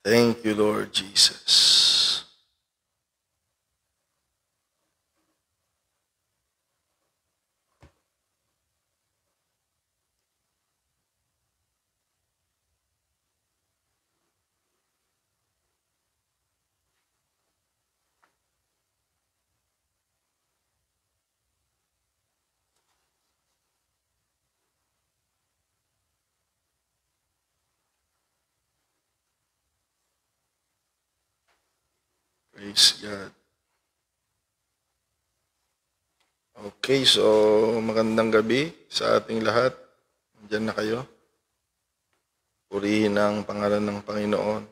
Thank you, Lord Jesus. Praise God. Okay, so magandang gabi sa ating lahat. Diyan na kayo. Purihin ang pangalan ng Panginoon.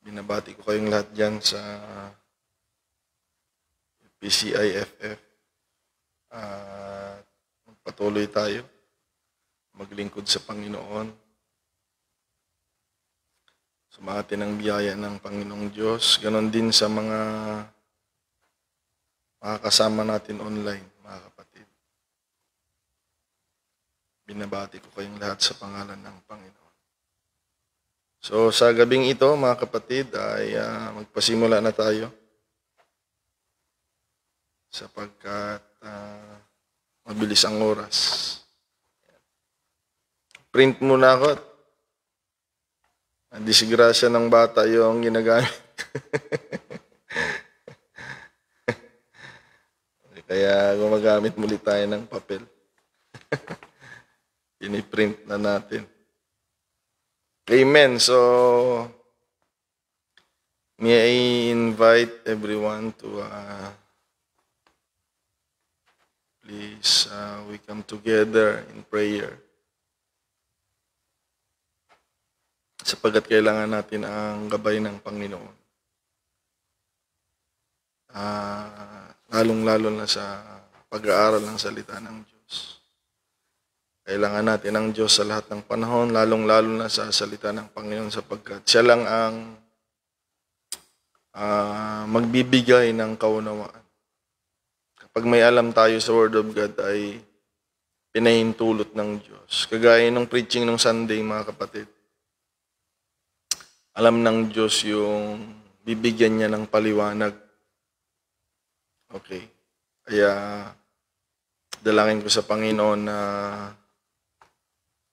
Binabati ko kayong lahat dyan sa PCIFF. Magpatuloy tayo. Maglingkod sa Panginoon. Sumati ng biyaya ng Panginoong Diyos. Ganon din sa mga kasama natin online, mga kapatid. Binabati ko kayong lahat sa pangalan ng Panginoon. So sa gabing ito, mga kapatid, ay magpasimula na tayo. Sapagkat mabilis ang oras. Print muna ako. Ang disgrasya ng bata yung ginagamit. Kaya gumagamit muli tayo ng papel. Piniprint na natin. Amen. So, may I invite everyone to please, we come together in prayer. Sapagat kailangan natin ang gabay ng Panginoon. Lalong-lalo na sa pag-aaral ng salita ng Diyos. Kailangan natin ang Diyos sa lahat ng panahon, lalong-lalo na sa salita ng Panginoon sapagkat siya lang ang magbibigay ng kaunawaan. Kapag may alam tayo sa Word of God ay pinahintulot ng Diyos. Kagaya ng preaching ng Sunday, mga kapatid. Alam ng Diyos yung bibigyan niya ng paliwanag. Okay. Kaya dalangin ko sa Panginoon na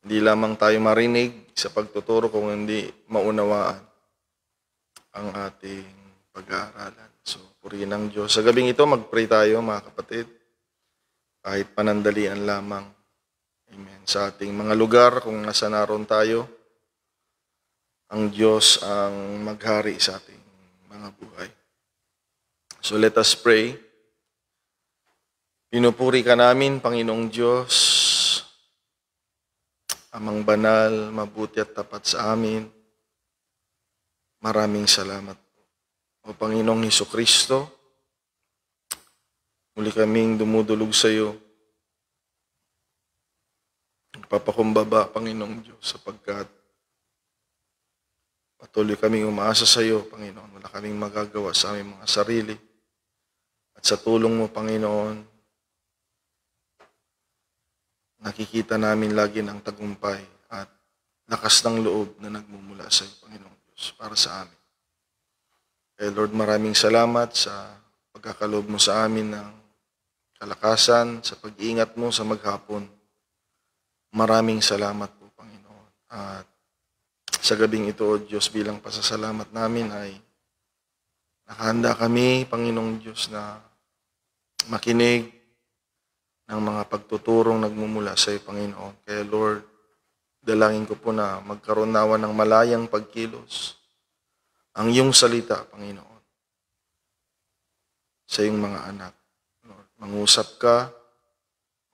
hindi lamang tayo marinig sa pagtuturo kung hindi maunawaan ang ating pag-aaralan. So, purihin ang Diyos. Sa gabing ito, mag-pray tayo, mga kapatid. Kahit panandalian lamang. Amen. Sa ating mga lugar, kung nasa naroon tayo, ang Diyos ang maghari sa ating mga buhay. So let us pray. Pinupuri ka namin, Panginoong Diyos, Amang banal, mabuti at tapat sa amin. Maraming salamat. O Panginoong Hesukristo, muli kaming dumudulog sa iyo. Nagpapakumbaba, Panginoong Diyos, sapagkat patuloy kaming umaasa sa iyo, Panginoon. Wala kaming magagawa sa aming mga sarili. At sa tulong mo, Panginoon, nakikita namin lagi ng tagumpay at lakas ng loob na nagmumula sa iyo, Panginoong Diyos, para sa amin. Kaya Lord, maraming salamat sa pagkakaloob mo sa amin ng kalakasan, sa pag-iingat mo sa maghapon. Maraming salamat po, Panginoon. At sa gabing ito, O Diyos, bilang pasasalamat namin ay nakahanda kami, Panginoong Diyos, na makinig ng mga pagtuturong nagmumula sa iyo, Panginoon. Kaya Lord, dalangin ko po na magkaroon nawa ng malayang pagkilos ang iyong salita, Panginoon, sa iyong mga anak. Lord, mangusap ka,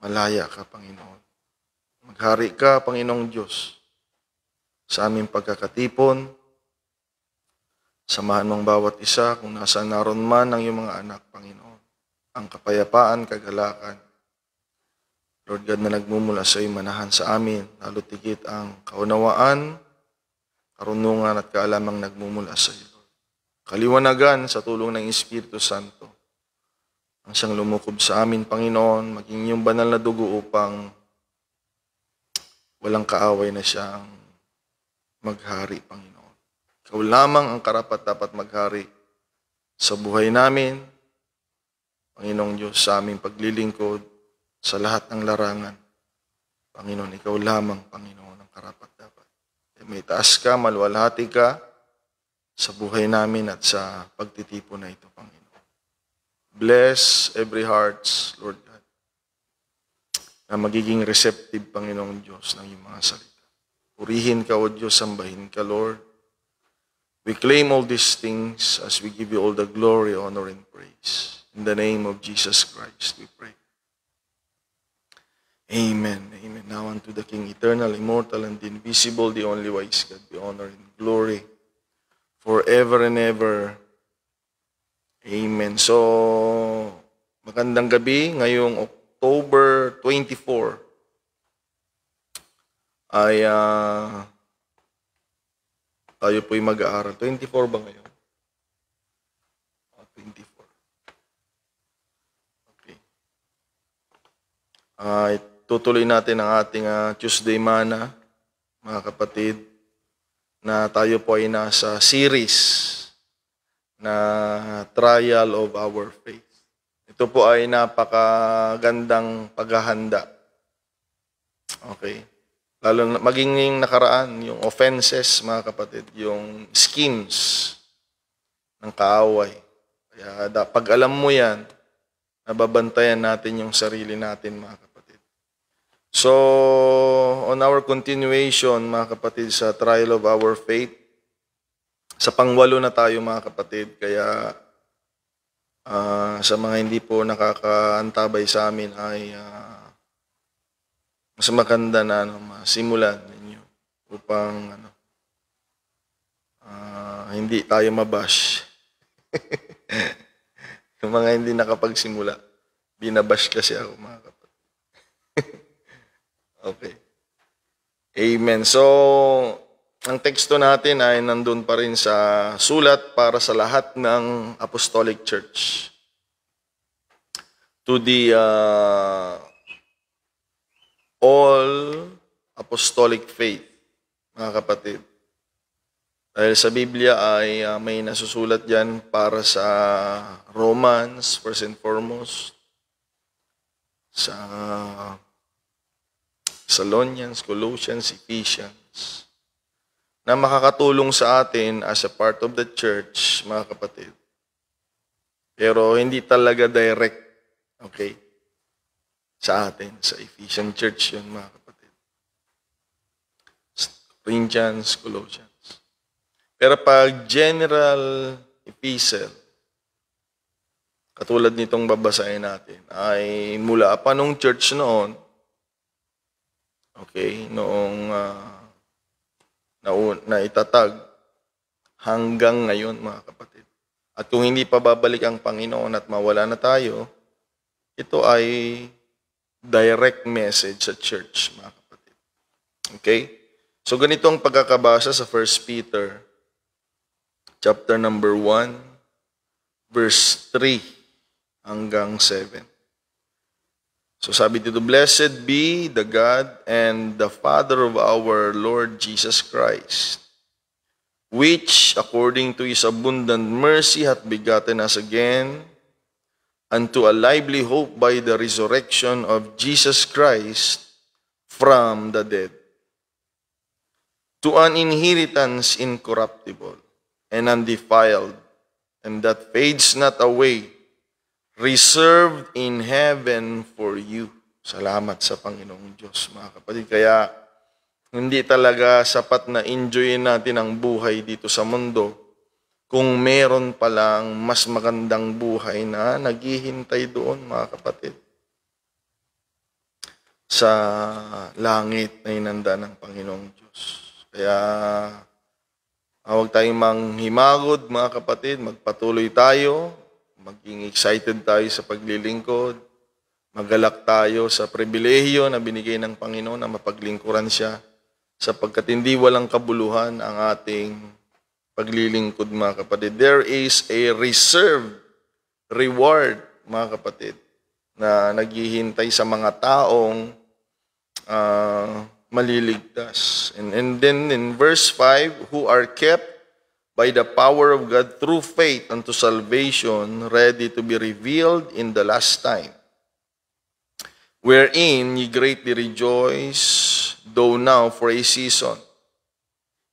malaya ka, Panginoon. Maghari ka, Panginoong Diyos, sa aming pagkakatipon. Samahan mong bawat isa kung nasaan naroon man ang iyong mga anak, Panginoon. Ang kapayapaan, kagalakan, Lord God, na nagmumula sa iyo, manahan sa amin, lalo tigit ang kaunawaan, karunungan at kaalamang nagmumula sa iyo. Kaliwanagan sa tulong ng Espiritu Santo, ang siyang lumukob sa amin, Panginoon, maging iyong banal na dugo upang walang kaaway na siyang maghari, Panginoon. Ikaw lamang ang karapat-dapat maghari sa buhay namin, Panginoong Diyos, sa aming paglilingkod, sa lahat ng larangan. Panginoon, ikaw lamang, Panginoon, ang karapat-dapat. May taas ka, maluwalhati ka sa buhay namin at sa pagtitipon na ito, Panginoon. Bless every hearts, Lord God, na magiging receptive, Panginoong Diyos, ng iyong mga salita. Purihin ka, O Diyos, sambahin ka, Lord. We claim all these things as we give you all the glory, honor, and praise. In the name of Jesus Christ, we pray. Amen. Amen. Now unto the King, eternal, immortal, and invisible, the only wise God, be honor and glory forever and ever. Amen. So, magandang gabi. Ngayong October 24 ay tayo po'y mag-aaral. 24 ba ngayon? 24. Okay. Tutuloy natin ang ating Tuesday Mana, mga kapatid, na tayo po ay nasa series na Trial of Our Faith. Ito po ay napakagandang paghahanda. Okay. Lalo na, maging nakaraan, yung offenses, mga kapatid, yung schemes ng kaaway. Kaya pag alam mo yan, nababantayan natin yung sarili natin, mga kapatid. So, on our continuation, mga kapatid, sa Trial of Our Faith, sa pangwalo na tayo, mga kapatid, kaya sa mga hindi po nakakaantabay sa amin ay mas maganda na masimulan ninyo upang hindi tayo mabash. Yung mga hindi nakapagsimula, binabash kasi ako, mga kapatid. Okay. Amen. So, ang teksto natin ay nandun pa rin sa sulat para sa lahat ng Apostolic Church. To the all Apostolic Faith, mga kapatid. Dahil sa Biblia ay may nasusulat dyan para sa Romans, first and foremost, sa Thessalonians, Colossians, Ephesians, na makakatulong sa atin as a part of the church, mga kapatid. Pero hindi talaga direct, okay, sa atin, sa Ephesian church yun, mga kapatid. Corinthians, Colossians. Pero pag general epistle, katulad nitong babasahin natin, ay mula pa nung church noon, okay, noong na itatag hanggang ngayon, mga kapatid. At kung hindi pa babalik ang Panginoon at mawala na tayo, ito ay direct message sa church, mga kapatid. Okay? So ganito ang pagkakabasa sa 1 Peter chapter number 1, verse 3 hanggang 7. So sabi dito, Blessed be the God and the Father of our Lord Jesus Christ, which according to His abundant mercy hath begotten us again unto a lively hope by the resurrection of Jesus Christ from the dead, to an inheritance incorruptible and undefiled, and that fades not away, reserved in heaven for you. Salamat sa Panginoong Diyos, mga kapatid. Kaya hindi talaga sapat na enjoyin natin ang buhay dito sa mundo kung meron palang mas magandang buhay na naghihintay doon, mga kapatid, sa langit na inanda ng Panginoong Diyos. Kaya huwag tayong manghimagod, mga kapatid, magpatuloy tayo, maging excited tayo sa paglilingkod, magalak tayo sa pribilehiyo na binigay ng Panginoon na mapaglingkuran siya, sapagkat hindi walang kabuluhan ang ating paglilingkod, mga kapatid. There is a reserved reward, mga kapatid, na naghihintay sa mga taong maliligtas. And then in verse 5, who are kept by the power of God through faith unto salvation, ready to be revealed in the last time. Wherein ye greatly rejoice, though now for a season.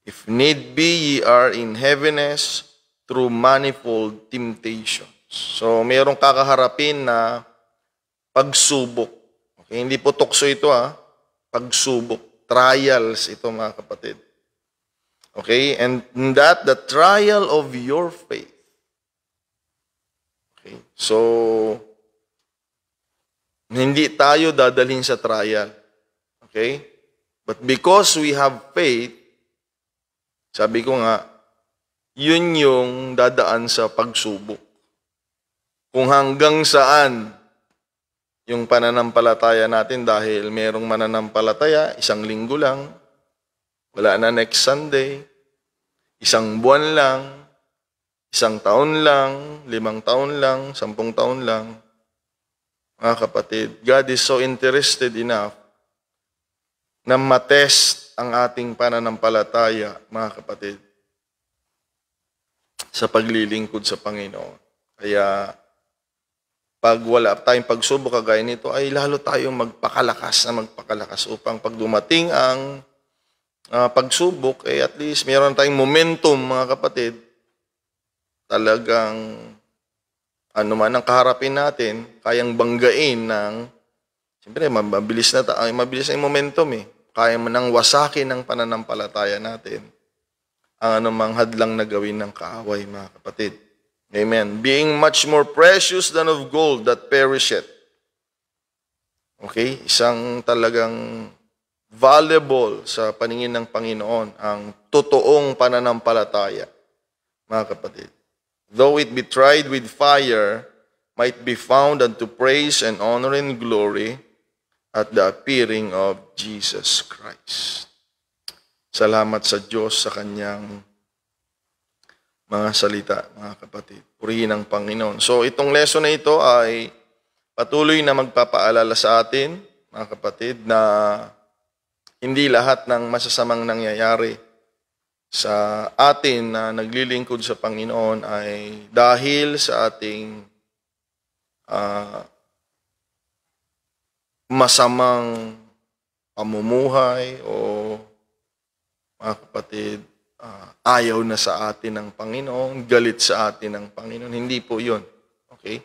If need be, ye are in heaviness through manifold temptations. So, mayroong kakaharapin na pagsubok. Okay, hindi po tukso ito pagsubok. Trials ito mga kapatid. Okay, and that the trial of your faith. Okay, so hindi tayo dadalhin sa trial. Okay? But because we have faith, sabi ko nga, yun yung dadaan sa pagsubok. Kung hanggang saan yung pananampalataya natin dahil merong mananampalataya, 1 linggo lang, wala na next Sunday, 1 buwan lang, 1 taon lang, 5 taon lang, 10 taon lang. Mga kapatid, God is so interested enough na matest ang ating pananampalataya, mga kapatid, sa paglilingkod sa Panginoon. Kaya, pag wala tayong pagsubok kagaya nito, ay lalo tayong magpakalakas upang pag dumating ang pagsubok, at least mayroon tayong momentum, mga kapatid, talagang ano man ang kaharapin natin, kayang banggain ng, siyempre, mabilis na yung momentum Kaya mo nang wasakin ng pananampalataya natin ang anumang hadlang na gawin ng kaaway, mga kapatid. Amen. Being much more precious than of gold that perisheth. Okay? Isang talagang valuable sa paningin ng Panginoon ang totoong pananampalataya, mga kapatid. Though it be tried with fire, might be found unto praise and honor and glory at the appearing of Jesus Christ. Salamat sa Diyos sa kanyang mga salita, mga kapatid. Purihin ang Panginoon. So itong lesson na ito ay patuloy na magpapaalala sa atin, mga kapatid, na hindi lahat ng masasamang nangyayari sa atin na naglilingkod sa Panginoon ay dahil sa ating masamang pamumuhay o, mga kapatid, ayaw na sa atin ng Panginoon, galit sa atin ng Panginoon. Hindi po yun. Okay?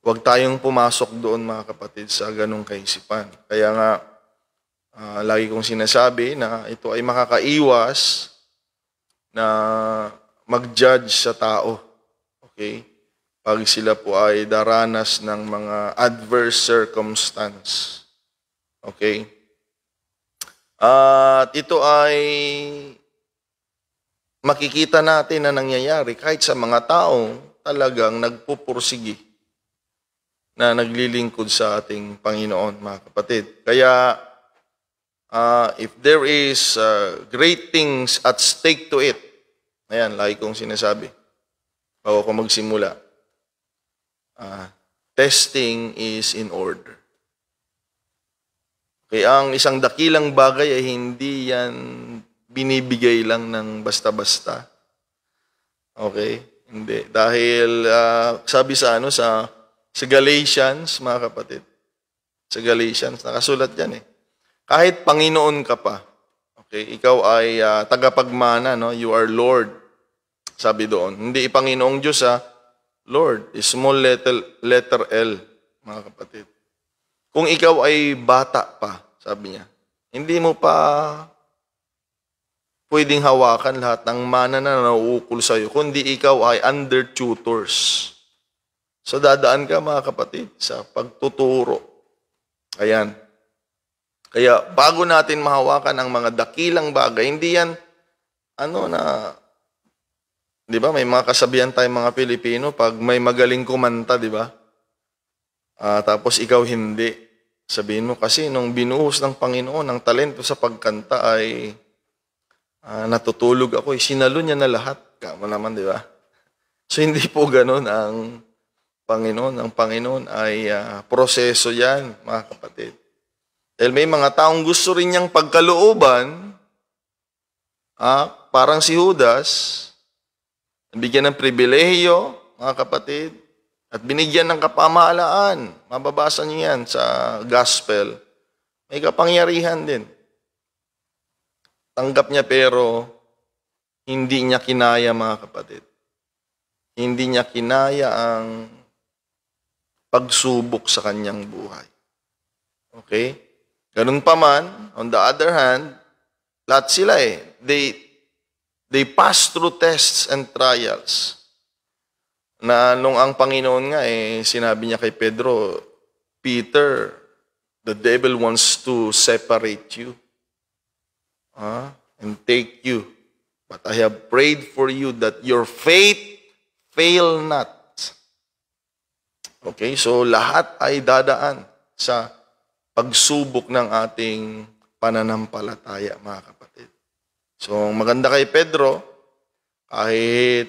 Huwag tayong pumasok doon, mga kapatid, sa ganong kaisipan. Kaya nga, lagi kong sinasabi na ito ay makakaiwas na mag-judge sa tao. Okay? Pag sila po ay daranas ng mga adverse circumstance. Okay? At ito ay makikita natin na nangyayari kahit sa mga taong talagang nagpupursigi na naglilingkod sa ating Panginoon, mga kapatid. Kaya, if there is great things at stake to it, ayan, lagi kong sinasabi, bago ko magsimula, testing is in order. Kaya ang isang dakilang bagay ay hindi yan binibigay lang ng basta-basta. Okay? Hindi. Dahil sabi sa Galatians, mga kapatid, sa Galatians, nakasulat yan Kahit Panginoon ka pa, okay, ikaw ay tagapagmana, no? You are Lord, sabi doon. Hindi Panginoong Diyos, Lord, small letter L, mga kapatid. Kung ikaw ay bata pa, sabi niya, hindi mo pa pwedeng hawakan lahat ng mana na nauukol sa'yo, kundi ikaw ay under tutors. So dadaan ka, mga kapatid, sa pagtuturo. Ayan. Kaya bago natin mahawakan ang mga dakilang bagay, hindi yan, di ba, may mga kasabihan tayong mga Pilipino, pag may magaling kumanta, di ba? Tapos ikaw hindi. Sabihin mo, kasi nung binuhos ng Panginoon, ang talento sa pagkanta ay natutulog ako, sinalo niya na lahat. Kamo naman, di ba? So hindi po ganun ang Panginoon. Ang Panginoon ay proseso yan, mga kapatid. Dahil may mga taong gusto rin niyang pagkalooban, parang si Judas, bigyan ng pribilehiyo, mga kapatid, at binigyan ng kapamahalaan. Mababasa niyo yan sa gospel. May kapangyarihan din. Tanggap niya pero hindi niya kinaya, mga kapatid. Hindi niya kinaya ang pagsubok sa kanyang buhay. Okay? Ganun pa man, on the other hand, lahat sila they pass through tests and trials. Na nung ang Panginoon nga sinabi niya kay Pedro, Peter, the devil wants to separate you and take you. But I have prayed for you that your faith fail not. Okay, so lahat ay dadaan sa pagsubok ng ating pananampalataya, mga kapatid. So, maganda kay Pedro, kahit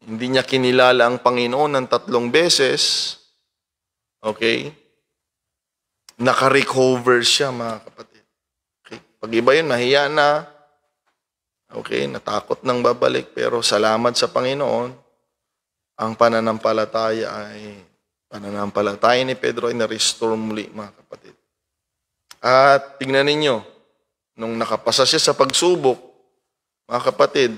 hindi niya kinilala ang Panginoon ng 3 beses, okay, naka-recover siya, mga kapatid. Okay? Pag iba yun, nahiya na, okay, natakot nang babalik, pero salamat sa Panginoon, ang pananampalataya ni Pedro ay na-restore muli, mga kapatid. At tingnan ninyo, nung nakapasa siya sa pagsubok, mga kapatid,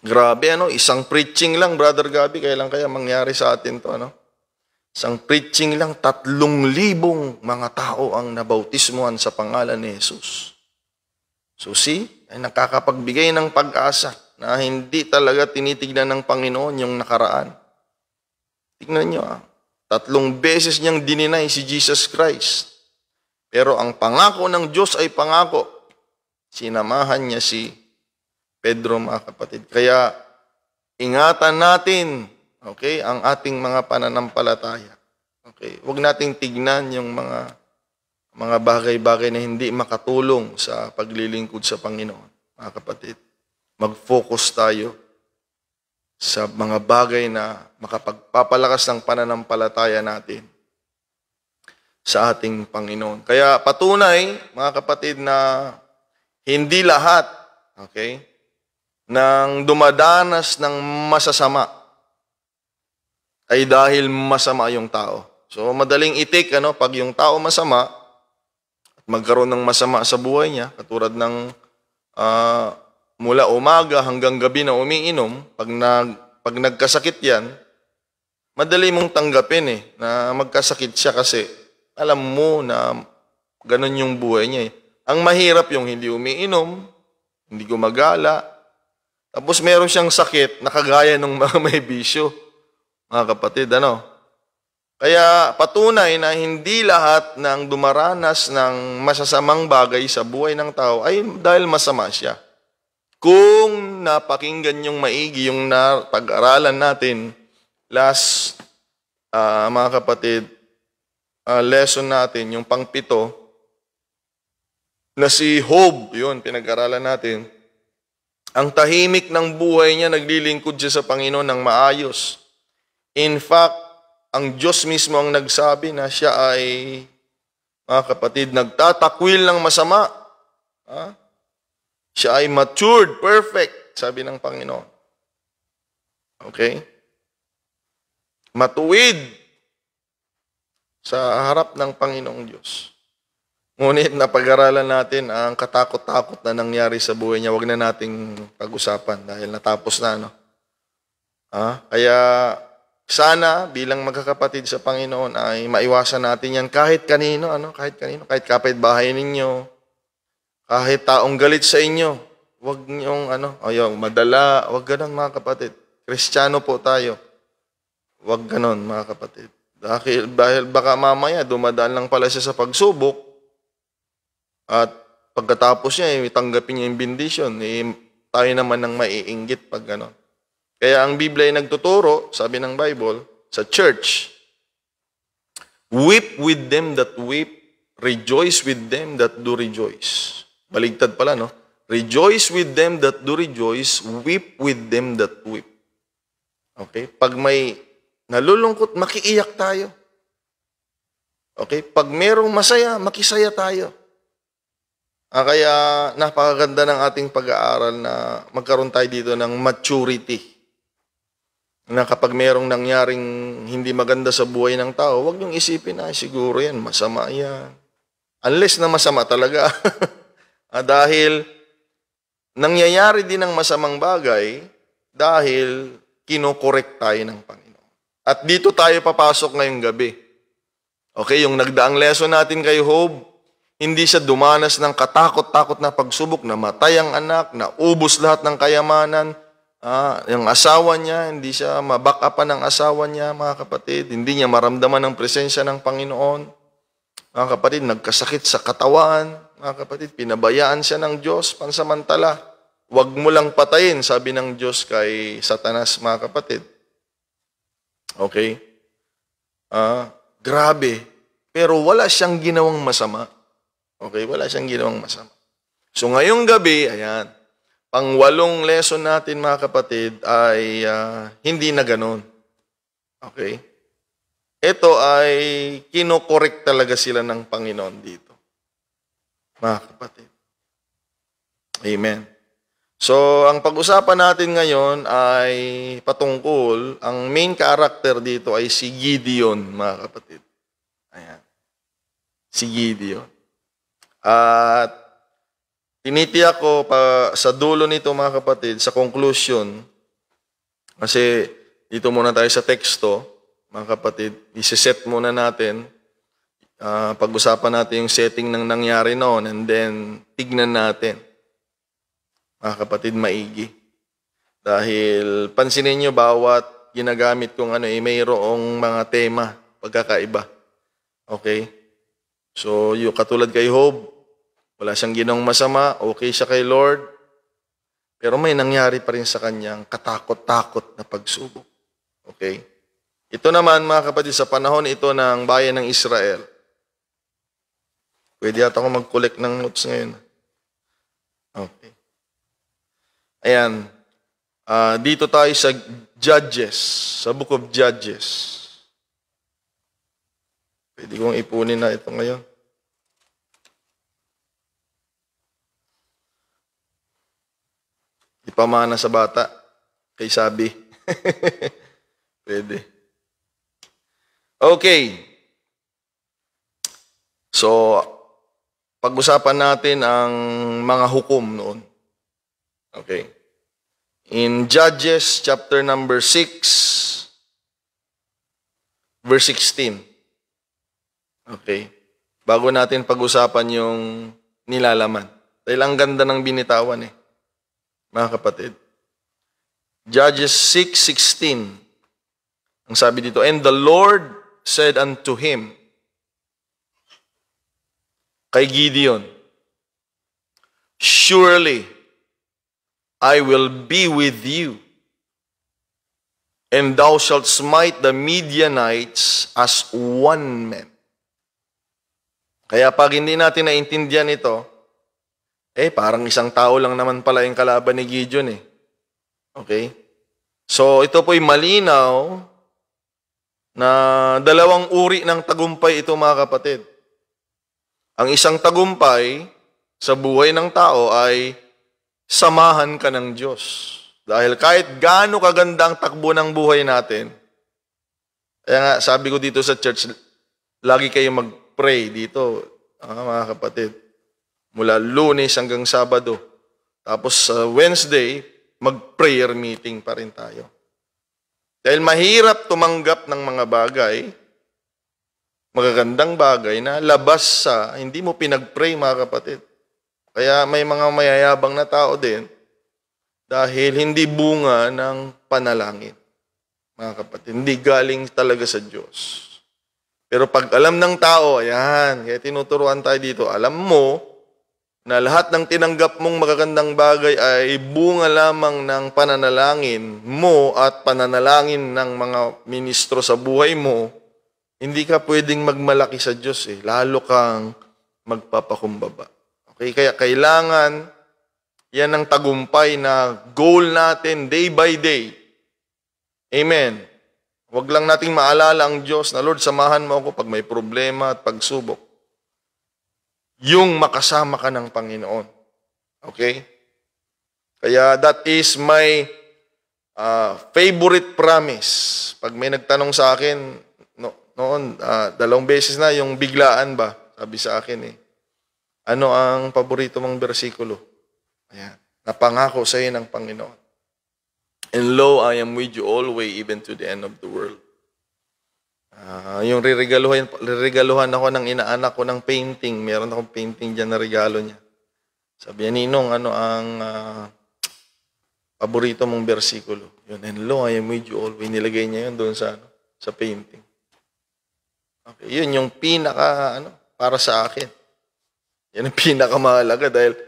grabe, isang preaching lang, Brother Gabi, kailan kaya mangyari sa atin to, Isang preaching lang, 3,000 mga tao ang nabautismuhan sa pangalan ni Jesus. So ay nakakapagbigay ng pag-asa na hindi talaga tinitignan ng Panginoon yung nakaraan. Tingnan nyo, 3 beses niyang dininay si Jesus Christ. Pero ang pangako ng Diyos ay pangako. Sinamahan niya si Pedro, mga kapatid. Kaya, ingatan natin, okay, ang ating mga pananampalataya. Okay? Huwag nating tignan yung mga bagay-bagay na hindi makatulong sa paglilingkod sa Panginoon, mga kapatid. Mag-focus tayo sa mga bagay na makapagpapalakas ng pananampalataya natin sa ating Panginoon. Kaya patunay, mga kapatid, na hindi lahat, okay, ng dumadanas ng masasama ay dahil masama yung tao. So, madaling itik, pag yung tao masama, at magkaroon ng masama sa buhay niya, katulad ng mula umaga hanggang gabi na umiinom, pag nagkasakit yan, madali mong tanggapin na magkasakit siya kasi alam mo na ganun yung buhay niya. Ang mahirap yung hindi umiinom, hindi gumagala, tapos meron siyang sakit na kagaya ng mga may bisyo. Mga kapatid, Kaya patunay na hindi lahat ng dumaranas ng masasamang bagay sa buhay ng tao ay dahil masama siya. Kung napakinggan yung maigi, yung pag-aralan natin last, mga kapatid, lesson natin, yung pang-7, na si Job, yun, pinag-aralan natin. Ang tahimik ng buhay niya, naglilingkod siya sa Panginoon ng maayos. In fact, ang Diyos mismo ang nagsabi na siya ay, mga kapatid, nagtatakwil ng masama. Siya ay matured, perfect, sabi ng Panginoon. Okay? Matuwid sa harap ng Panginoong Diyos. Ngunit napag-aralan natin ang katakot-takot na nangyari sa buhay niya. Huwag na nating pag-usapan dahil natapos na. Kaya sana bilang magkakapatid sa Panginoon ay maiwasan natin yan kahit kanino, kahit kapitbahay ninyo, kahit taong galit sa inyo. Huwag niyong madala, huwag ganon, mga kapatid. Kristiyano po tayo. Huwag ganon, mga kapatid. Dahil baka mamaya dumadaan lang pala siya sa pagsubok at pagkatapos niya, tanggapin niya yung bendition. Tayo naman ang maiinggit pag gano'n. Kaya ang Biblia ay nagtuturo, sabi ng Bible, sa church, weep with them that weep, rejoice with them that do rejoice. Baligtad pala, Rejoice with them that do rejoice, weep with them that weep. Okay? Pag may nalulungkot, makiiyak tayo. Okay? Pag merong masaya, makisaya tayo. Kaya napakaganda ng ating pag-aaral na magkaroon tayo dito ng maturity. Na kapag merong nangyaring hindi maganda sa buhay ng tao, huwag niyong isipin na siguro yan, masama yan. Unless na masama talaga. Dahil nangyayari din ng masamang bagay dahil kinokorek tayo ng Panginoon. At dito tayo papasok ngayong gabi. Okay, yung nagdaang lesson natin kay Job, hindi siya dumanas ng katakot-takot na pagsubok, namatay ang anak, naubos lahat ng kayamanan. Yung asawa niya, hindi siya mabackupan ng asawa niya, mga kapatid. Hindi niya maramdaman ang presensya ng Panginoon. Mga kapatid, nagkasakit sa katawan. Mga kapatid, pinabayaan siya ng Diyos pansamantala. Huwag mo lang patayin, sabi ng Diyos kay Satanas, mga kapatid. Okay? Grabe. Pero wala siyang ginawang masama. Okay, wala siyang ginawang masama. So ngayong gabi, ayan, pang-8 lesson natin mga kapatid ay hindi na ganun. Okay? Ito ay kinokorek talaga sila ng Panginoon dito. Mga kapatid. Amen. So, ang pag-usapan natin ngayon ay patungkol, ang main character dito ay si Gideon, mga kapatid. Ayan. Si Gideon. At tinitiyak ko pa sa dulo nito mga kapatid, sa conclusion, kasi dito muna tayo sa teksto, mga kapatid, isi-set muna natin, pag-usapan natin yung setting ng nangyari noon and then tignan natin, mga kapatid, maigi. Dahil pansinin nyo bawat ginagamit kong mayroong mga tema, pagkakaiba. Okay? So, yung katulad kay Job, wala siyang ginawang masama, okay siya kay Lord, pero may nangyari pa rin sa kanyang katakot-takot na pagsubok. Okay? Ito naman, mga kapatid, sa panahon ito ng bayan ng Israel. Pwede yata ako mag-collect ng notes ngayon. Okay. Ayan. Dito tayo sa Judges, sa Book of Judges. Pwede kong ipunin na ito ngayon. Ipamana sa bata, kay sabi. Pwede. Okay. So, pag-usapan natin ang mga hukom noon. Okay. In Judges chapter number 6, verse 16. Okay. Bago natin pag-usapan yung nilalaman. Dahil ang ganda ng binitawan mga kapatid. Judges 6:16. Ang sabi dito, and the Lord said unto him, kay Gideon, surely I will be with you, and thou shalt smite the Midianites as one man. Kaya pag hindi natin naintindihan ito, parang isang tao lang naman pala yung kalaban ni Gideon Okay? So, ito po'y malinaw na dalawang uri ng tagumpay ito mga kapatid. Ang isang tagumpay sa buhay ng tao ay samahan ka ng Diyos. Dahil kahit gaano kaganda ang takbo ng buhay natin, kaya nga sabi ko dito sa church, lagi kayo mag-pray dito, mga kapatid. Mula Lunes hanggang Sabado. Tapos sa Wednesday, mag-prayer meeting pa rin tayo. Dahil mahirap tumanggap ng mga bagay, magagandang bagay na labas sa hindi mo pinag-pray, mga kapatid. Kaya may mga mayayabang na tao din dahil hindi bunga ng panalangin, mga kapatid. Hindi galing talaga sa Diyos. Pero pag alam ng tao, ayan, kaya tinuturuan tayo dito, alam mo, na lahat ng tinanggap mong magagandang bagay ay bunga lamang ng pananalangin mo at pananalangin ng mga ministro sa buhay mo, hindi ka pwedeng magmalaki sa Diyos lalo kang magpapakumbaba. Okay, kaya kailangan yan ang tagumpay na goal natin day by day. Amen. Huwag lang nating maalala ang Diyos na, Lord, samahan mo ako pag may problema at pagsubok. Yung makasama ka ng Panginoon. Okay? Kaya that is my favorite promise. Pag may nagtanong sa akin, noon, 2 beses na, yung biglaan ba? Sabi sa akin ano ang paborito mong bersikulo? Ayan. Napangako sa iyo ng Panginoon. And lo, I am with you always, even to the end of the world. Yung riregaluhan ako ng inaanak ko ng painting. Meron akong painting dyan na regalo niya. Sabi niya, Ninong, ano ang paborito mong bersikulo? Yun, and lo, I am with you always. Nilagay niya yun doon sa painting. Okay, yun yung para sa akin. Yan ang pinakamahalaga dahil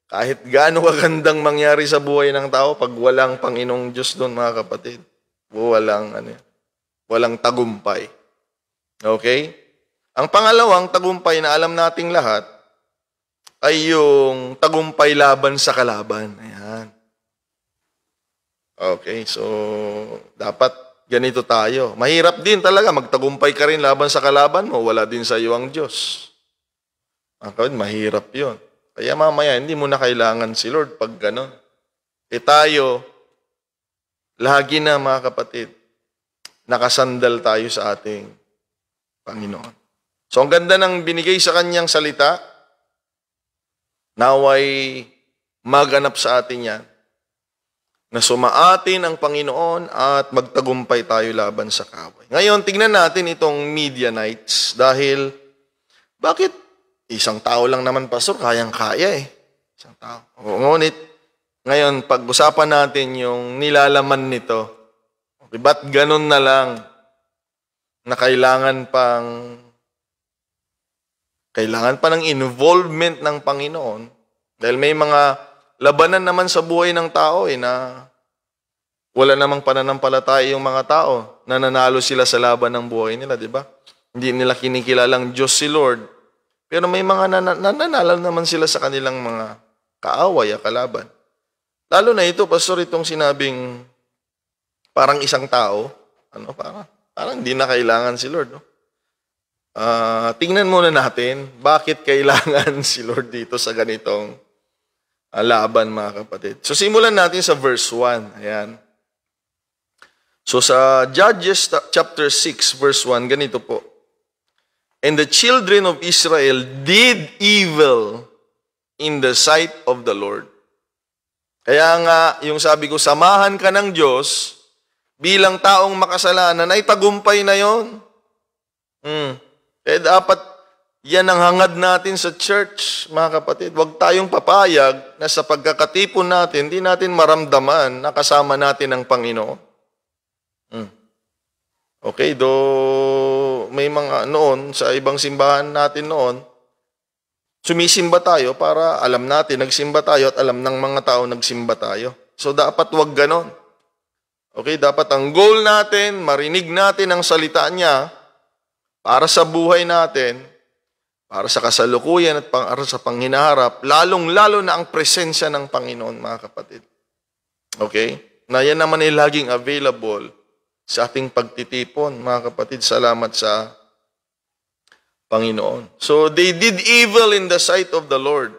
kahit gaano kagandang mangyari sa buhay ng tao, pag walang Panginoong Diyos doon, mga kapatid, walang tagumpay. Okay? Ang pangalawang tagumpay na alam nating lahat ay yung tagumpay laban sa kalaban. Ayan. Okay, so dapat ganito tayo. Mahirap din talaga, magtagumpay ka rin laban sa kalaban mo, wala din sa iyo ang Diyos. Mahirap yun. Kaya mamaya, hindi mo na kailangan si Lord pag gano'n. Tayo, lagi na mga kapatid, nakasandal tayo sa ating Panginoon. So, ang ganda ng binigay sa kanyang salita, naway maganap sa atin yan, na sumaatin ang Panginoon at magtagumpay tayo laban sa kaway. Ngayon, tignan natin itong Midianites dahil, bakit? Isang tao lang naman, Pastor, kayang-kaya Isang tao. Ngunit, ngayon, pag-usapan natin yung nilalaman nito. Okay, ba't ganun na lang na kailangan pa ng involvement ng Panginoon? Dahil may mga labanan naman sa buhay ng tao na wala namang pananampalataya yung mga tao na nanalo sila sa laban ng buhay nila, di ba? Hindi nila kinikilalang Diyos si Lord. Pero may mga nananalo naman sila sa kanilang mga kaaway, kalaban. Lalo na ito, Pastor, itong sinabing parang isang tao, parang hindi na kailangan si Lord. No? Tingnan muna natin, bakit kailangan si Lord dito sa ganitong laban, mga kapatid. So simulan natin sa verse 1. Ayan. So sa Judges chapter 6, verse 1, ganito po. And the children of Israel did evil in the sight of the Lord. Kaya nga, yung sabi ko, samahan ka ng Diyos bilang taong makasalanan, ay tagumpay na yon. Kaya dapat yan ang hangad natin sa church, mga kapatid. Huwag tayong papayag na sa pagkakatipon natin, hindi natin maramdaman na kasama natin ang Panginoon. Okay, may mga noon, sa ibang simbahan natin noon, sumisimba tayo para alam natin, nagsimba tayo at alam ng mga tao nagsimba tayo. So dapat wag ganon. Okay, dapat ang goal natin, marinig natin ang salita niya para sa buhay natin, para sa kasalukuyan at para sa panghinaharap, lalong-lalo na ang presensya ng Panginoon, mga kapatid. Okay? Na yan naman ay laging available sa ating pagtitipon, mga kapatid. Salamat sa Panginoon. So, they did evil in the sight of the Lord.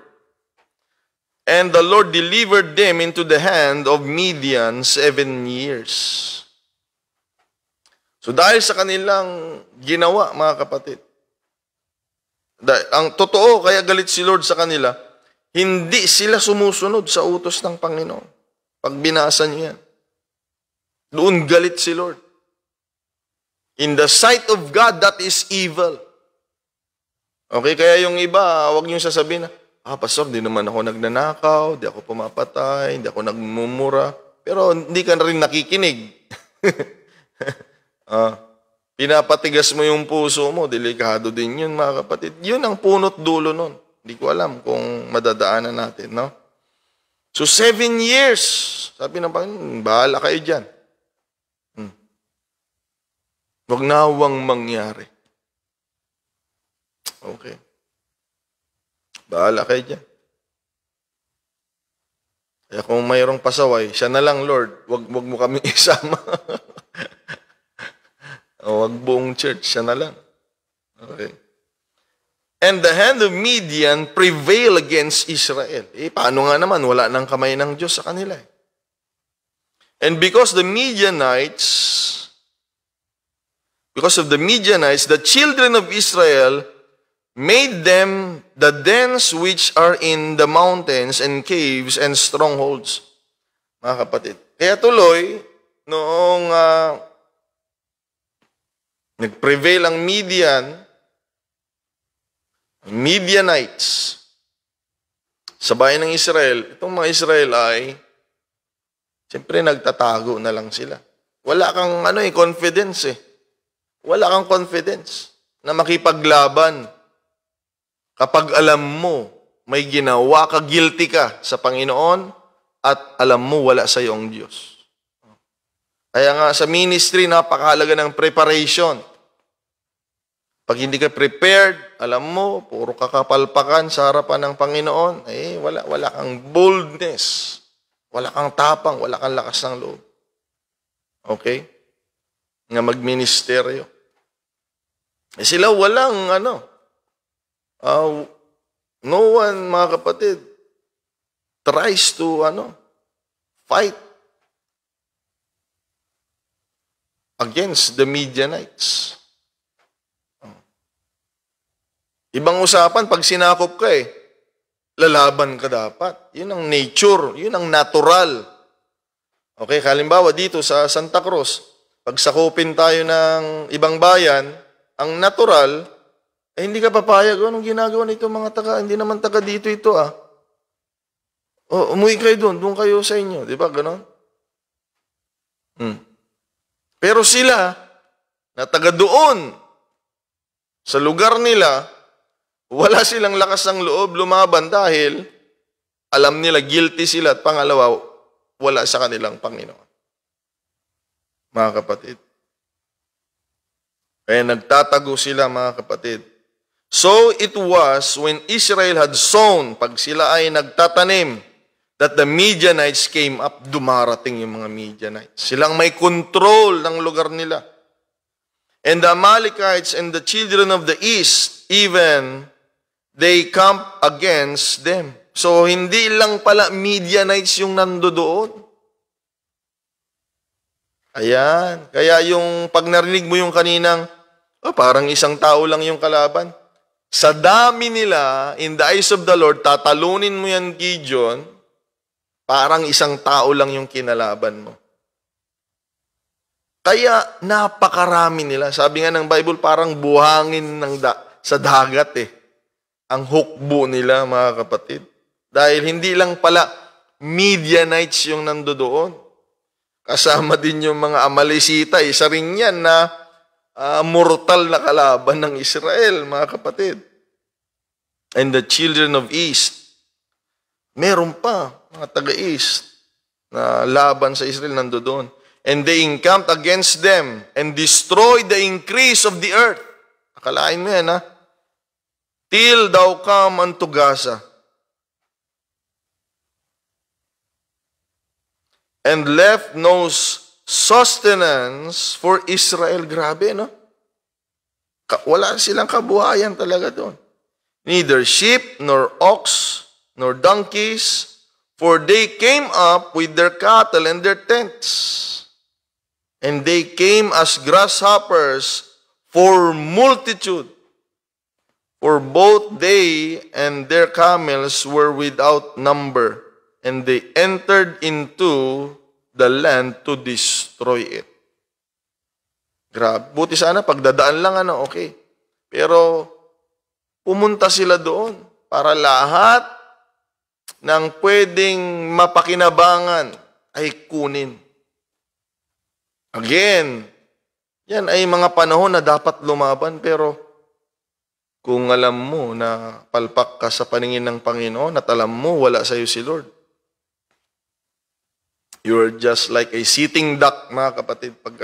And the Lord delivered them into the hand of Midian 7 years. So, dahil sa kanilang ginawa, mga kapatid, ang totoo, kaya galit si Lord sa kanila, hindi sila sumusunod sa utos ng Panginoon. Pag binasa niyo yan. Doon galit si Lord. In the sight of God, that is evil. Okay, kaya yung iba, huwag niyo sasabihin na, Pastor, di naman ako nagnanakaw, di ako pumapatay, di ako nagmumura. Pero hindi ka na rin nakikinig. Pinapatigas mo yung puso mo, delikado din yun, mga kapatid. Yun ang punot dulo nun. Hindi ko alam kung madadaanan natin, no? So 7 years, sabi ng Panginoon, bahala kayo dyan. Huwag nawang mangyari. Okay. Bahala kayo dyan. Kaya kung mayroong pasaway, siya na lang, Lord, wag mo kami isama. O, wag buong church, siya na lang. Okay. And the hand of Midian prevail against Israel. Paano nga naman? Wala nang kamay ng Diyos sa kanila. And because of the Midianites, the children of Israel made them the dens which are in the mountains and caves and strongholds. Mga kapatid. Kaya tuloy, noong nag-prevail ang Midianites sa bayan ng Israel, itong mga Israel ay siyempre nagtatago na lang sila. Wala kang confidence. Wala kang confidence na makipaglaban kapag alam mo may ginawa ka, guilty ka sa Panginoon at alam mo wala sa iyo ang Diyos. Kaya nga sa ministry, napakahalaga ng preparation. Pag hindi ka prepared, alam mo, puro kakapalpakan sa harapan ng Panginoon, wala kang boldness, wala kang tapang, wala kang lakas ng loob. Okay? Nga magministeryo. Sila walang no one, mga kapatid, tries to fight against the Midianites. Ibang usapan, pag sinakop ka lalaban ka dapat. Yun ang nature, yun ang natural. Okay, halimbawa dito sa Santa Cruz, pag sakupin tayo ng ibang bayan, ang natural, hindi ka papayag, anong ginagawa nito mga taga, hindi naman taga dito ito umuwi kayo doon kayo sa inyo, di ba, ganon? Pero sila, na taga doon, sa lugar nila, wala silang lakas ng loob lumaban dahil alam nila guilty sila at pangalawa, wala sa kanilang Panginoon. Mga kapatid. Kaya nagtatago sila, mga kapatid. So it was when Israel had sown, pag sila ay nagtatanim, that the Midianites came up, dumarating yung mga Midianites. Silang may control ng lugar nila. And the Amalekites and the children of the east, even they camp against them. So, hindi lang pala Midianites yung nandoon. Ayan. Kaya yung pag narinig mo yung kaninang, parang isang tao lang yung kalaban. Sa dami nila, in the eyes of the Lord, tatalunin mo yan, Gideon, parang isang tao lang yung kinalaban mo. Kaya napakarami nila. Sabi nga ng Bible, parang buhangin sa dagat ang hukbo nila, mga kapatid. Dahil hindi lang pala Midianites yung nandoon. Kasama din yung mga Amalesita. Isa rin yan na mortal na kalaban ng Israel, mga kapatid. And the children of East, meron pa, mga taga-East, na laban sa Israel nandoon. And they encamped against them and destroyed the increase of the earth. Akalain mo yan, till thou come unto Gaza, and left no sustenance for Israel. Grabe, no? Wala silang kabuhayan talaga doon. Neither sheep, nor ox, nor donkeys, for they came up with their cattle and their tents. And they came as grasshoppers for multitude. For both they and their camels were without number, and they entered into the land to destroy it. Grabe. Buti sana, pagdadaan lang, okay. Pero, pumunta sila doon para lahat ng pwedeng mapakinabangan ay kunin. Again, yan ay mga panahon na dapat lumaban, pero kung alam mo na palpak ka sa paningin ng Panginoon at alam mo wala sa iyo si Lord, you're just like a sitting duck, mga kapatid, pag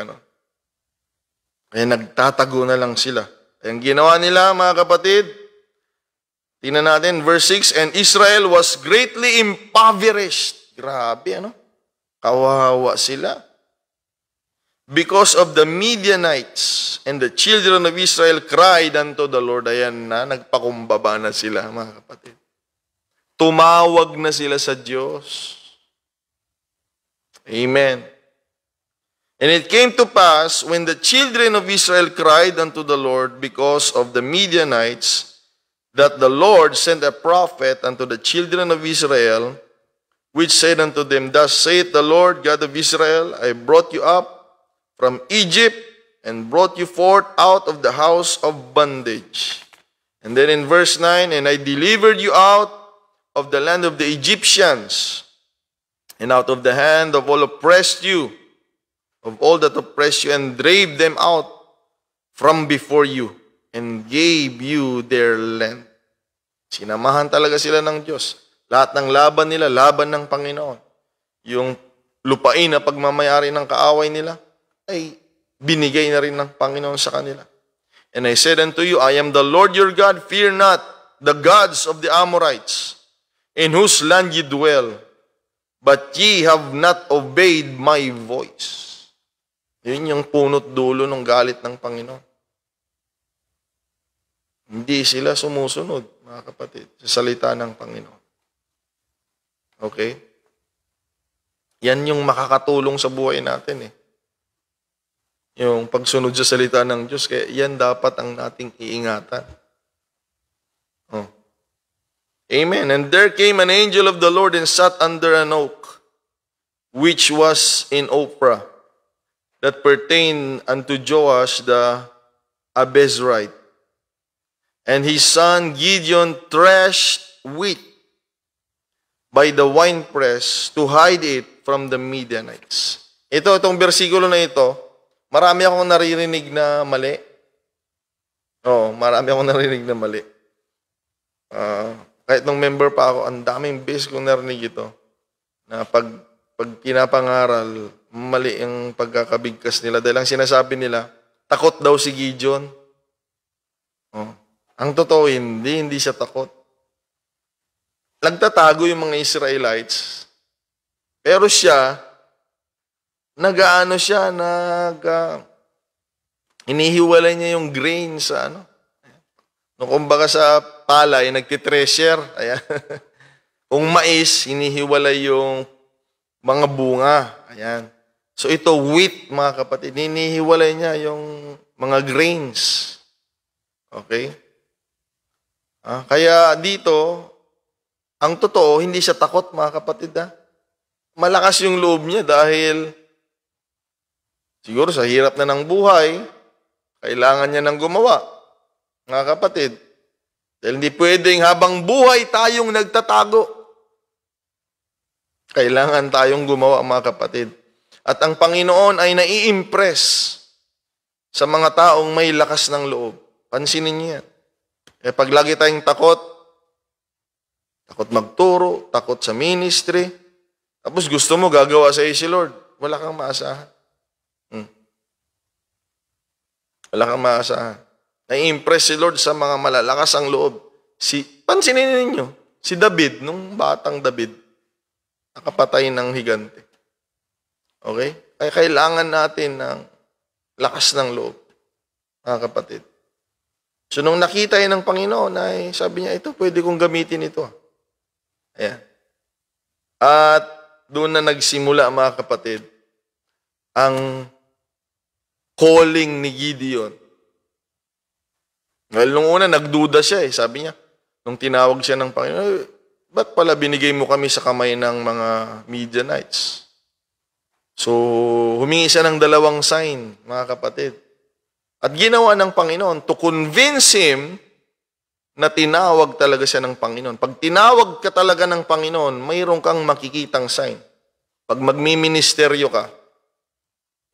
Kaya nagtatago na lang sila. Ang ginawa nila, mga kapatid, tingnan natin, verse 6, and Israel was greatly impoverished. Grabe, Kawawa sila. because of the Midianites, and the children of Israel cried unto the Lord. Ayan na, nagpakumbaba na sila, mga kapatid. Tumawag na sila sa Diyos. Amen. And it came to pass, when the children of Israel cried unto the Lord because of the Midianites, that the Lord sent a prophet unto the children of Israel, which said unto them, Thus saith the Lord God of Israel, I brought you up from Egypt, and brought you forth out of the house of bondage. And then in verse 9, And I delivered you out of the land of the Egyptians, and out of the hand of all oppressed you, of all that oppressed you, and drave them out from before you, and gave you their land. Sinamahan talaga sila ng Diyos. Lahat ng laban nila, laban ng Panginoon. Yung lupain na pagmamayari ng kaaway nila, ay binigay na rin ng Panginoon sa kanila. And I said unto you, I am the Lord your God, fear not the gods of the Amorites, in whose land ye dwell, but ye have not obeyed my voice. Yun yung punot dulo ng galit ng Panginoon. Hindi sila sumusunod, mga kapatid, sa salita ng Panginoon. Okay? Yan yung makakatulong sa buhay natin eh. Yung pagsunod sa salita ng Diyos, kaya yan dapat ang nating iingatan. Oh. Amen. And there came an angel of the Lord and sat under an oak, which was in Ophrah, that pertained unto Joash the Abezrite. And his son Gideon threshed wheat by the winepress to hide it from the Midianites. Itong bersikulo na ito, marami akong naririnig na mali. Marami akong naririnig na mali. Kahit nung member pa ako, ang daming beses kong narinig ito, na pag pinapangaral, mali ang pagkakabigkas nila. Dahil ang sinasabi nila, takot daw si Gideon. Ang totoo, hindi siya takot. Nagtatago yung mga Israelites. Pero siya, inihiwalay niya yung grain sa Nung kumbaga sa palay, nagtitreasure. Ayan. Kung mais, hinihiwalay yung mga bunga. Ayan. So ito, wheat, mga kapatid, hinihiwalay niya yung mga grains. Okay? Kaya dito, ang totoo, hindi siya takot, mga kapatid. Malakas yung loob niya dahil siguro sa hirap na ng buhay, kailangan niya nang gumawa, mga kapatid. Dahil hindi pwedeng habang buhay tayong nagtatago. Kailangan tayong gumawa, mga kapatid. At ang Panginoon ay nai-impress sa mga taong may lakas ng loob. Pansinin niyo yan. Pag lagi tayong takot magturo, takot sa ministry, tapos gusto mo gagawa sa si Lord, wala kang maasahan. Wala kang maasahan. Nai-impress si Lord sa mga malalakas ang loob. Pansinin ninyo, si David, nung batang David, nakapatay ng higante. Okay? Kaya kailangan natin ng lakas ng loob, mga kapatid. So, nung nakita yun ng Panginoon, ay sabi niya, ito, pwede kong gamitin ito. Ayan. At doon na nagsimula, mga kapatid, ang calling ni Gideon. Well, nung una, nagduda siya. Sabi niya, nung tinawag siya ng Panginoon, ba't pala binigay mo kami sa kamay ng mga Midianites? So, humingi siya ng 2 sign, mga kapatid. At ginawa ng Panginoon to convince him na tinawag talaga siya ng Panginoon. Pag tinawag ka talaga ng Panginoon, mayroon kang makikitang sign. Pag magmi-ministeryo ka,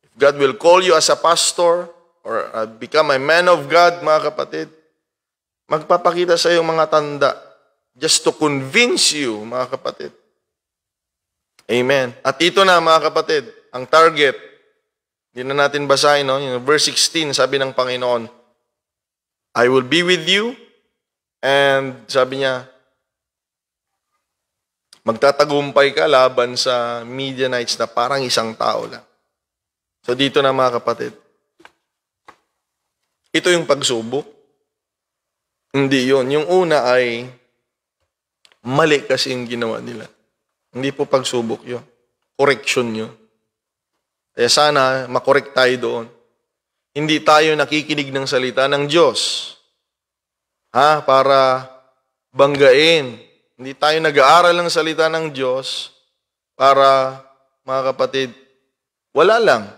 if God will call you as a pastor or become a man of God, mga kapatid, magpapakita sa iyo mga tanda just to convince you, mga kapatid. Amen. At ito na, mga kapatid, ang target. Hindi na natin basahin, no? Verse 16, sabi ng Panginoon, I will be with you, and sabi niya, magtatagumpay ka laban sa Midianites na parang isang tao lang. So dito na mga kapatid, ito yung pagsubok. Hindi yon. Yung una ay mali kasi yung ginawa nila. Hindi po pagsubok yun. Correction yun. Kaya sana makorek tayo doon. Hindi tayo nakikinig ng salita ng Diyos. Para banggain. Hindi tayo nag-aaral ng salita ng Diyos para, mga kapatid, wala lang.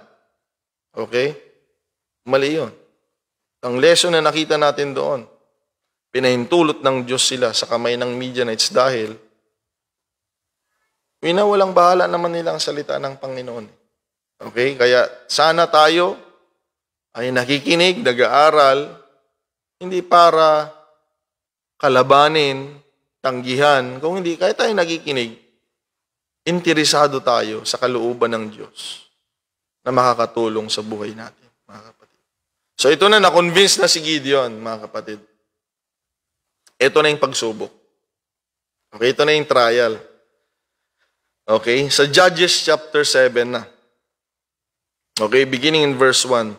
Okay? Mali yun. Ang lesson na nakita natin doon, pinahintulot ng Diyos sila sa kamay ng Midianites dahil walang bahala naman nila ang salita ng Panginoon. Okay? Kaya sana tayo ay nakikinig, nag-aaral, hindi para kalabanin, tanggihan. Kung hindi, kaya tayo nakikinig, interesado tayo sa kalooban ng Diyos na makakatulong sa buhay natin, mga kapatid. So ito na, na-convince na si Gideon, mga kapatid. Ito na yung pagsubok. Okay, ito na yung trial. Okay, sa Judges chapter 7 na. Okay, beginning in verse 1.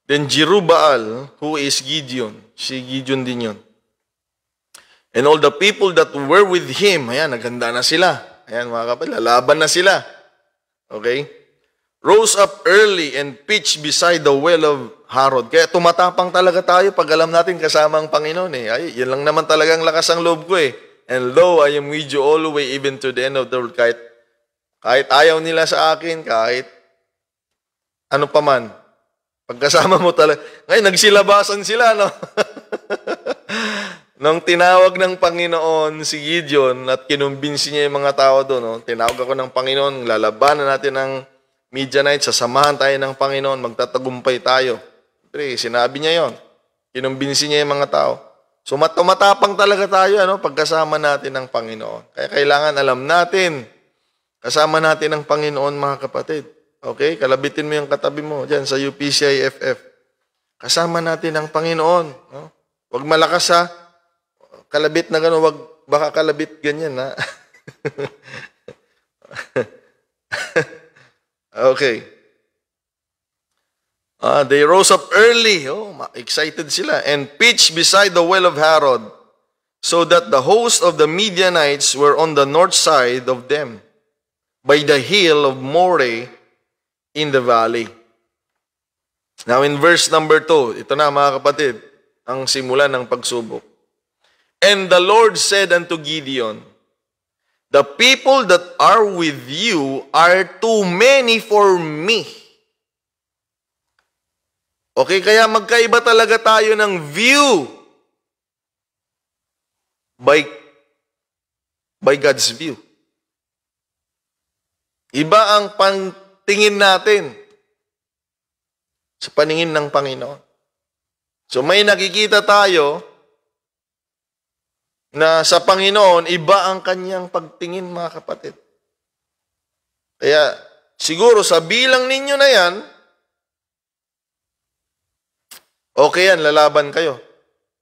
Then Jerubbaal, who is Gideon, si Gideon din yun. And all the people that were with him, ayan, naghanda na sila. Ayan, mga kapatid, lalaban na sila. Okay? Rose up early and pitched beside the well of Harod. Kaya tumatapang talaga tayo pag alam natin kasama ang Panginoon eh. Ay, yan lang naman talagang lakas ang loob ko eh. And lo, I am with you all the way even to the end of the world. Kahit ayaw nila sa akin, kahit ano pa man. Pagkasama mo talaga. Ngayon, nagsilabasan sila, no? Nung tinawag ng Panginoon si Gideon at kinumbinsi niya yung mga tao doon, no? Tinawag ako ng Panginoon, lalabanan natin ng Midianites, sasamahan tayo ng Panginoon, magtatagumpay tayo. Sinabi niya yon. Kinumbinsi niya yung mga tao. So tumatapang talaga tayo pagkasama natin ng Panginoon. Kaya kailangan alam natin, kasama natin ng Panginoon, mga kapatid. Okay? Kalabitin mo yung katabi mo dyan sa UPCIFF. Kasama natin ng Panginoon. No? Huwag malakas kalabit na gano'n, baka kalabit ganyan ha. Okay. They rose up early. Excited sila. And pitched beside the well of Harod, so that the host of the Midianites were on the north side of them, by the hill of Moreh in the valley. Now in verse number 2, ito na mga kapatid, ang simula ng pagsubok. And the Lord said unto Gideon, the people that are with you are too many for me. Okay, kaya magkaiba talaga tayo ng view by God's view. Iba ang pantingin natin sa paningin ng Panginoon. So may nakikita tayo na sa Panginoon, iba ang kanyang pagtingin, mga kapatid. Kaya siguro sa bilang ninyo na yan, okay yan, lalaban kayo.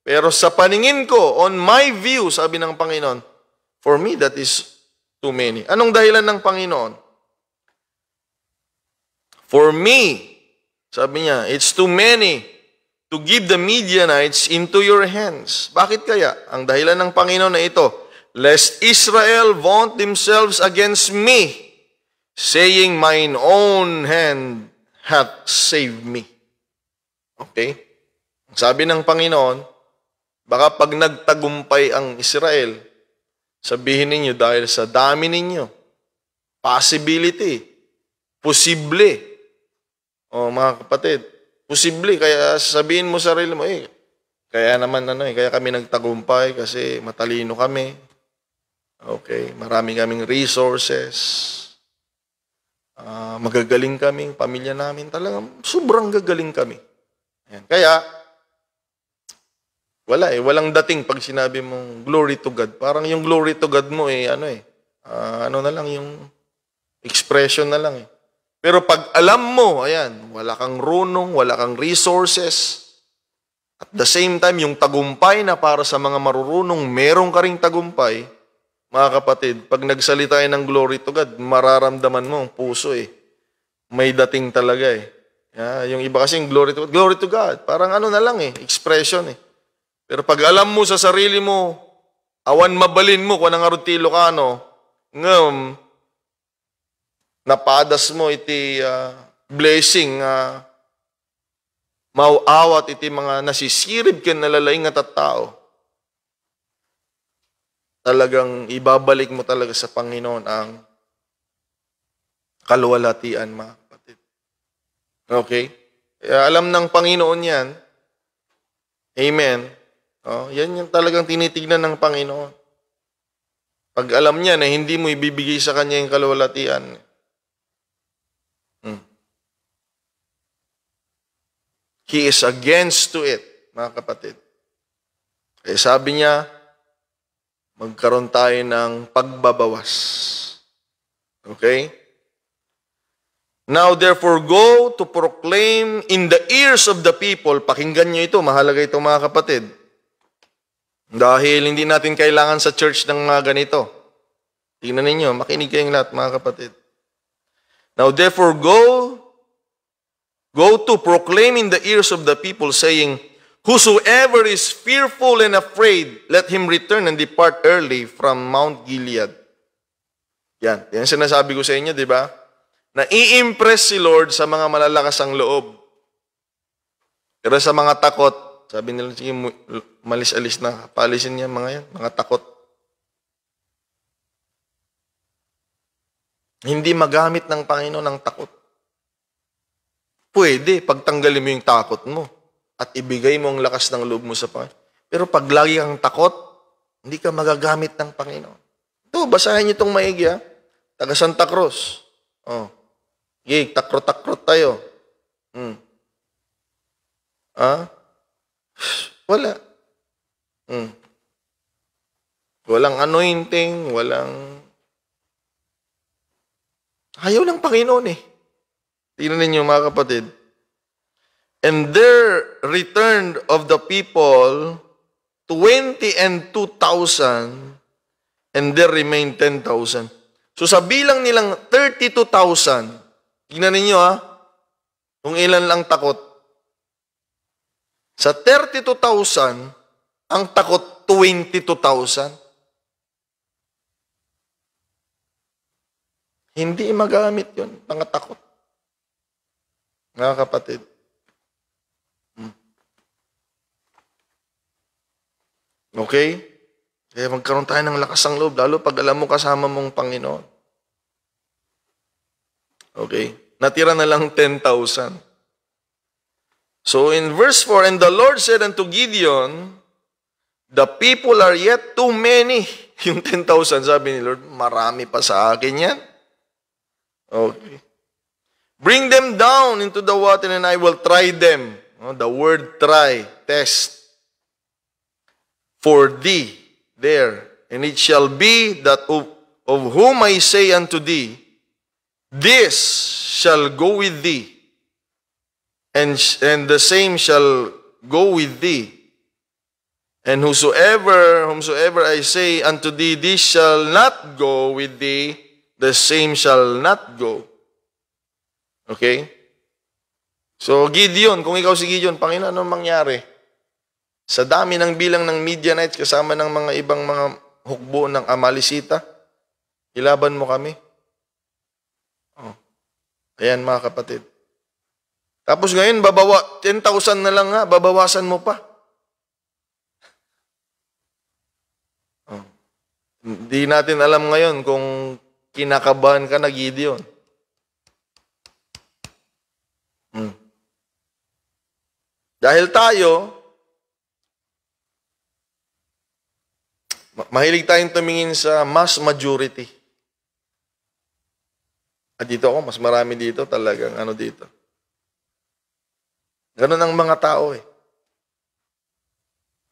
Pero sa paningin ko, on my view, sabi ng Panginoon, for me, that is too many. Anong dahilan ng Panginoon? For me, sabi niya, it's too many to give the Midianites into your hands. Bakit kaya? Ang dahilan ng Panginoon na ito, lest Israel vaunt themselves against me, saying, mine own hand hath saved me. Okay? Sabi ng Panginoon, baka pag nagtagumpay ang Israel, sabihin ninyo dahil sa dami ninyo, possibility, posible. Mga kapatid, posible, kaya sabihin mo sa sarili mo, kaya naman kaya kami nagtagumpay kasi matalino kami. Okay, marami kaming resources. Magagaling kaming pamilya namin, talagang sobrang gagaling kami. Ayan. Kaya walang dating pag sinabi mong glory to God. Parang yung glory to God mo ano na lang yung expression na lang Pero pag alam mo, ayan, wala kang runong, wala kang resources. At the same time, yung tagumpay na para sa mga marurunong, meron ka ring tagumpay, mga kapatid, pag nagsalita ng glory to God, mararamdaman mo ang puso May dating talaga Yung iba kasing glory to God. Parang ano na lang expression Pero pag alam mo sa sarili mo, awan mabalin mo kung anong arutilo ka, napadas mo iti blessing, mauawat iti mga nasisirib ken nalalaing nga tattao. Talagang ibabalik mo talaga sa Panginoon ang kaluwalhatian, mga kapatid. Okay? Kaya alam ng Panginoon yan. Amen. Yan yung talagang tinitignan ng Panginoon. Pag alam niya na hindi mo ibibigay sa Kanya yung kaluwalhatian. He is against to it, mga kapatid. Kaya sabi niya, magkaroon tayo ng pagbabawas. Okay? Now therefore go to proclaim in the ears of the people. Pakinggan niyo ito, mahalaga ito mga kapatid. Dahil hindi natin kailangan sa church ng mga ganito. Tingnan ninyo, makinig kayong lahat mga kapatid. Now therefore go to proclaim in the ears of the people, saying, whosoever is fearful and afraid, let him return and depart early from Mount Gilead. Yan sinasabi ko sa inyo, di ba? Na-i-impress si Lord sa mga malalakas ang loob. Pero sa mga takot, sabi nila, sige, malis-alis na, paalisin niya mga yan, mga takot. Hindi magamit ng Panginoon ang takot. Pwede, pagtanggalin mo yung takot mo at ibigay mo ang lakas ng loob mo sa Panginoon. Pero pag lagi kang takot, hindi ka magagamit ng Panginoon. Ito, basahin niyo itong maigi, taga Santa Cruz. Takrot-takrot tayo. Wala. Walang anointing, ayaw ng Panginoon Tingnan ninyo mga kapatid. And there returned of the people 20 and 2,000, and there remained 10,000. So sa bilang nilang 32,000, tingnan ninyo kung ilan lang takot. Sa 32,000, ang takot 22,000. Hindi magamit yun, mga takot. Mga kapatid. Okay? Kaya magkaroon tayo ng lakas ng loob, lalo pag alam mo kasama mong Panginoon. Okay? Natira na lang 10,000. So in verse 4, and the Lord said unto Gideon, the people are yet too many. Yung 10,000, sabi ni Lord, marami pa sa akin yan. Okay. Bring them down into the water and I will try them. The word try, test. For thee there. And it shall be that of whom I say unto thee, this shall go with thee, and the same shall go with thee. And whomsoever I say unto thee, this shall not go with thee, the same shall not go. Okay? So, Gideon, kung ikaw si Gideon, Panginoon, anong mangyari? Sa dami ng bilang ng Midianites, kasama ng mga ibang mga hukbo ng Amalisita, ilaban mo kami. Ayan, mga kapatid. Tapos ngayon, 10,000 na lang babawasan mo pa. Hindi natin alam ngayon kung kinakabahan ka na, Gideon. Dahil tayo, mahilig tayong tumingin sa mass majority. At dito ako, mas marami dito, talagang dito. Ganun ang mga tao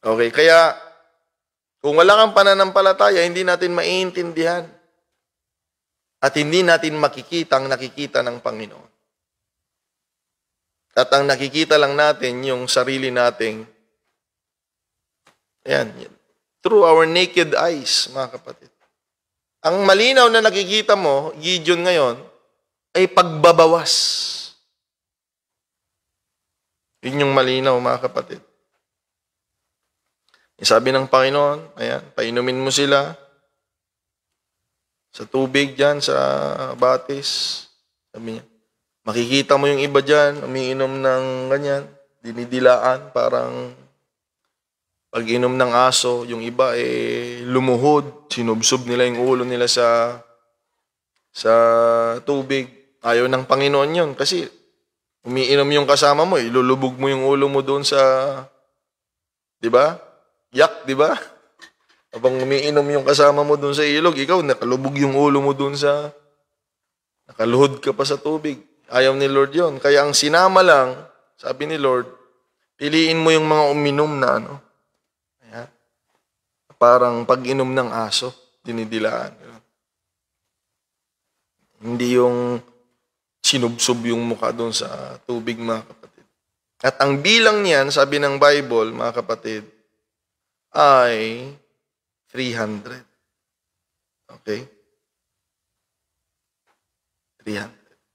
Okay, kaya, kung wala kang pananampalataya, hindi natin maiintindihan. At hindi natin makikita ang nakikita ng Panginoon. At ang nakikita lang natin yung sarili nating, through our naked eyes, mga kapatid. Ang malinaw na nakikita mo, Gideon ngayon, ay pagbabawas. Yun yung malinaw, mga kapatid. Sabi ng Panginoon, ayan, painumin mo sila sa tubig dyan, sa batis. Sabi niya, makikita mo yung iba dyan, umiinom ng ganyan, dinidilaan, parang pag-inom ng aso, yung iba lumuhod, sinubsob nila yung ulo nila sa tubig. Ayaw ng Panginoon yun kasi umiinom yung kasama mo, ilulubog mo yung ulo mo doon sa, di ba? Yak, di ba? Habang umiinom yung kasama mo doon sa ilog, ikaw nakalubog yung ulo mo doon sa, nakaluhod ka pa sa tubig. Ayaw ni Lord yon. Kaya ang sinama lang, sabi ni Lord, piliin mo yung mga uminom na ayan, parang pag-inom ng aso, dinidilaan. Hindi yung sinubsob yung mukha doon sa tubig, mga kapatid. At ang bilang niyan, sabi ng Bible, mga kapatid, ay 300. Okay? 300.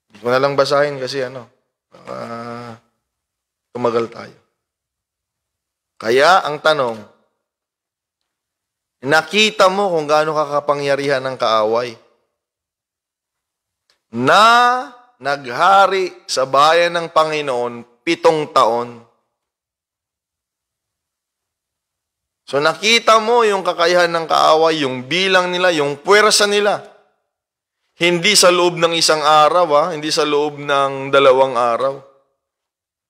Hindi ko na lang basahin kasi baka tumagal tayo. Kaya ang tanong, nakita mo kung gaano kakapangyarihan ng kaaway na naghari sa bayan ng Panginoon 7 taon. So nakita mo yung kakayahan ng kaaway, yung bilang nila, yung puwersa nila. Hindi sa loob ng 1 araw, hindi sa loob ng 2 araw.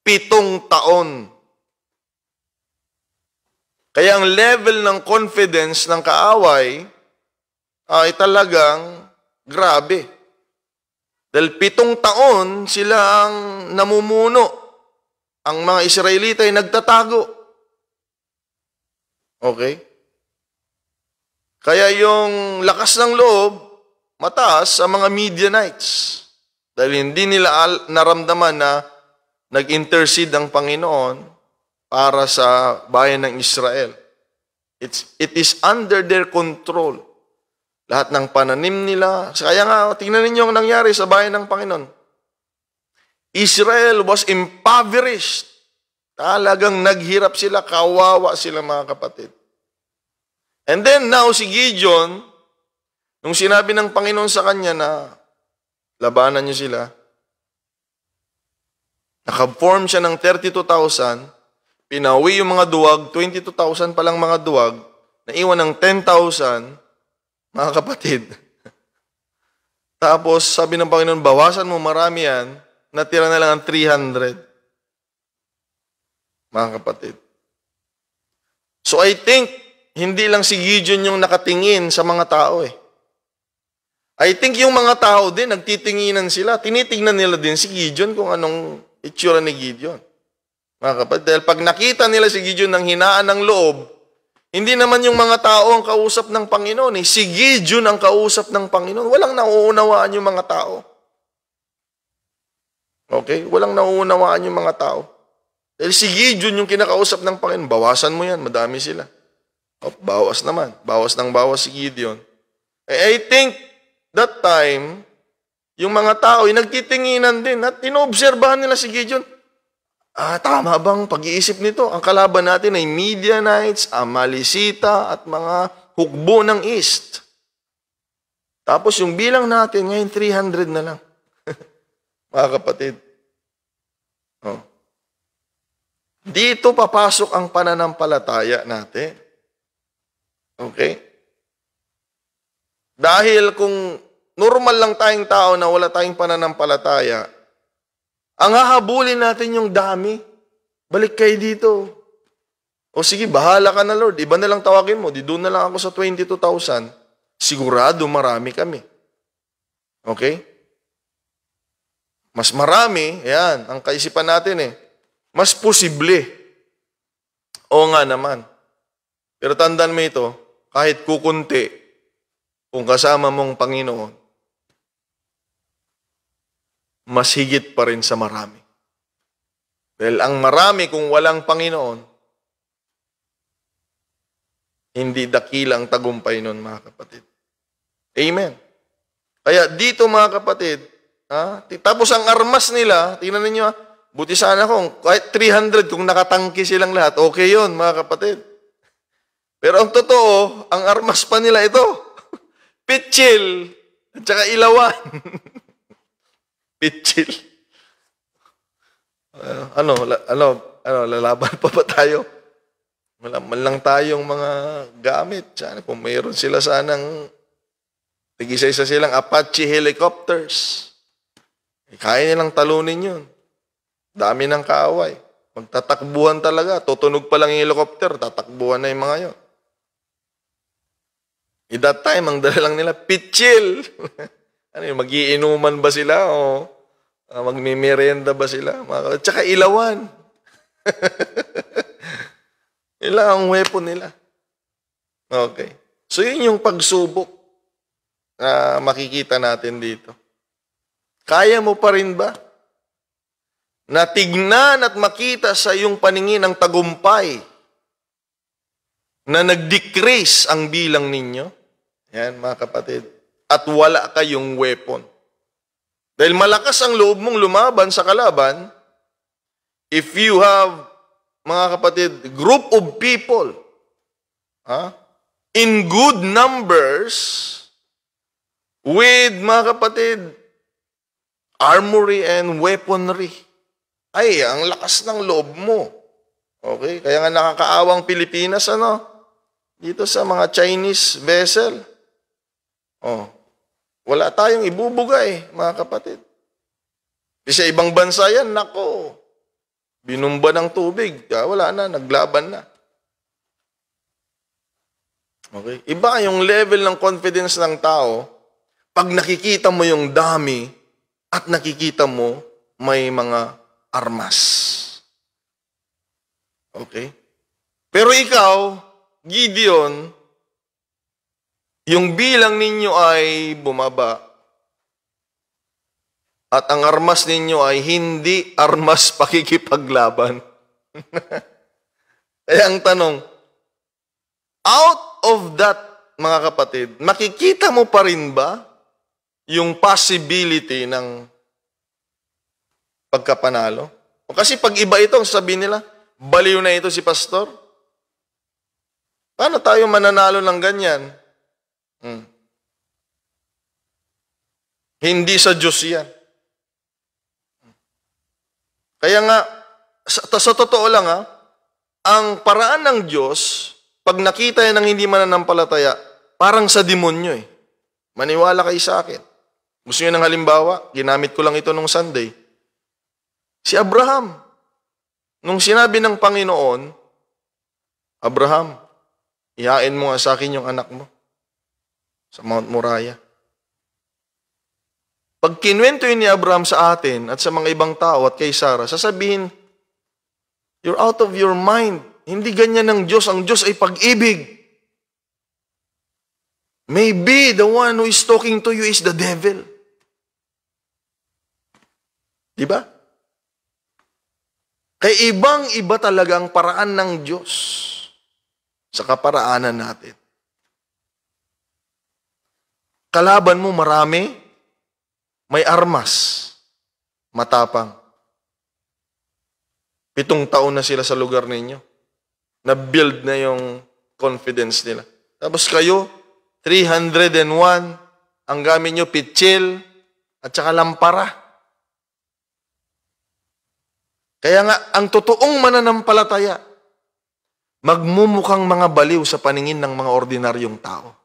7 taon. Kaya ang level ng confidence ng kaaway ay talagang grabe. Dahil 7 taon sila ang namumuno. Ang mga Israelita ay nagtatago. Okay? Kaya yung lakas ng loob, mataas sa mga Midianites. Dahil hindi nila naramdaman na nag-intercede ang Panginoon para sa bayan ng Israel. It is under their control. Lahat ng pananim nila. Kaya nga, tingnan ninyo ang nangyari sa bayan ng Panginoon. Israel was impoverished. Talagang naghirap sila, kawawa sila, mga kapatid. And then now si Gideon, nung sinabi ng Panginoon sa kanya na labanan niyo sila, naka-form siya ng 32,000, pinawi yung mga duwag, 22,000 palang mga duwag, naiwan ng 10,000, mga kapatid. Tapos sabi ng Panginoon, bawasan mo, marami yan, natira na lang ang 300. Mga kapatid. So I think, hindi lang si Gideon yung nakatingin sa mga tao I think yung mga tao din, nagtitinginan sila. Tinitingnan nila din si Gideon kung anong itsura ni Gideon. Mga kapatid, dahil pag nakita nila si Gideon ng hinaan ng loob, hindi naman yung mga tao ang kausap ng Panginoon. Si Gideon ang kausap ng Panginoon. Walang nauunawaan yung mga tao. Okay? Walang nauunawaan yung mga tao. Dahil si Gideon yung kinakausap ng Panginoon, bawasan mo yan, madami sila. Bawas naman. Bawas ng bawas si Gideon. I think, that time, yung mga tao, nagtitinginan din at tinoobserbahan nila si Gideon. Tama bang pag-iisip nito? Ang kalaban natin ay Midianites, Amalisita, at mga hukbo ng East. Tapos yung bilang natin, ngayon 300 na lang. Mga kapatid. Dito papasok ang pananampalataya natin. Okay? Dahil kung normal lang tayong tao na wala tayong pananampalataya, ang hahabulin natin yung dami. Balik kayo dito. O sige, bahala ka na Lord. Iba na lang tawagin mo. Di doon na lang ako sa 22,000. Sigurado marami kami. Okay? Mas marami, yan, ang kaisipan natin mas posible. Oo nga naman. Pero tandaan mo ito, kahit kukunti, kung kasama mong Panginoon, mas higit pa rin sa marami. Dahil ang marami kung walang Panginoon, hindi dakila ang tagumpay nun, mga kapatid. Amen. Kaya dito, mga kapatid, tapos ang armas nila, tingnan ninyo, Buti sana kung kahit 300, kung nakatangki silang lahat, okay yun, mga kapatid. Pero ang totoo, ang armas pa nila ito. Pitsil, at saka ilawan. Pitsil. Lalaban pa ba tayo? Wala man lang tayong mga gamit. Sana kung mayroon sila sanang tig-isa-isa silang Apache helicopters. Kaya nilang talunin yun. Dami ng kaaway. Magtatakbuhan talaga. Tutunog pa lang yung helicopter, tatakbuhan na yung mga yun. At that time, ang dala lang nila, pitsil. Ano yun, mag-iinuman ba sila o magmimerienda ba sila? Tsaka ilawan. Ilang ang weapon nila. Okay. So, yun yung pagsubok na makikita natin dito. Kaya mo pa rin ba na tignan at makita sa iyong paningin ang tagumpay na nag-decrease ang bilang ninyo? Yan, mga kapatid. At wala kayong weapon. Dahil malakas ang loob mong lumaban sa kalaban, if you have, mga kapatid, group of people in good numbers with, mga kapatid, armory and weaponry. Ay, ang lakas ng loob mo. Okay? Kaya nga nakakaawang Pilipinas, dito sa mga Chinese vessel. Wala tayong ibubugay, mga kapatid. Sa ibang bansa yan, nako, binumba ng tubig. Wala na, naglaban na. Okay? Iba yung level ng confidence ng tao pag nakikita mo yung dami at nakikita mo may mga armas. Okay? Pero ikaw, Gideon, yung bilang ninyo ay bumaba at ang armas ninyo ay hindi armas pakikipaglaban. Kaya ang tanong, out of that, mga kapatid, makikita mo pa rin ba yung possibility ng pagkapanalo? O kasi pag iba ito, sabihin nila, baliw na ito si pastor. Paano tayo mananalo ng ganyan? Hindi sa Diyos yan. Kaya nga, sa totoo lang ang paraan ng Diyos, pag nakita yan ng hindi mananampalataya, parang sa demonyo eh. Maniwala kayo sa akin. Gusto nyo ng halimbawa? Ginamit ko lang ito nung Sunday. Si Abraham. Nung sinabi ng Panginoon, Abraham, ihain mo nga sa akin yung anak mo sa Mount Moriah. Pag kinwento yun ni Abraham sa atin at sa mga ibang tao at kay Sarah, sasabihin, you're out of your mind. Hindi ganyan ng Diyos. Ang Diyos ay pag-ibig. Maybe the one who is talking to you is the devil. Diba? Kaya ibang-iba talaga ang paraan ng Diyos sa kaparaanan natin. Kalaban mo marami, may armas, matapang. 7 taon na sila sa lugar ninyo. Na-build na yung confidence nila. Tapos kayo, 301, ang gamit nyo, pitsil, at saka lampara. Kaya nga, ang totoong mananampalataya, magmumukhang mga baliw sa paningin ng mga ordinaryong tao.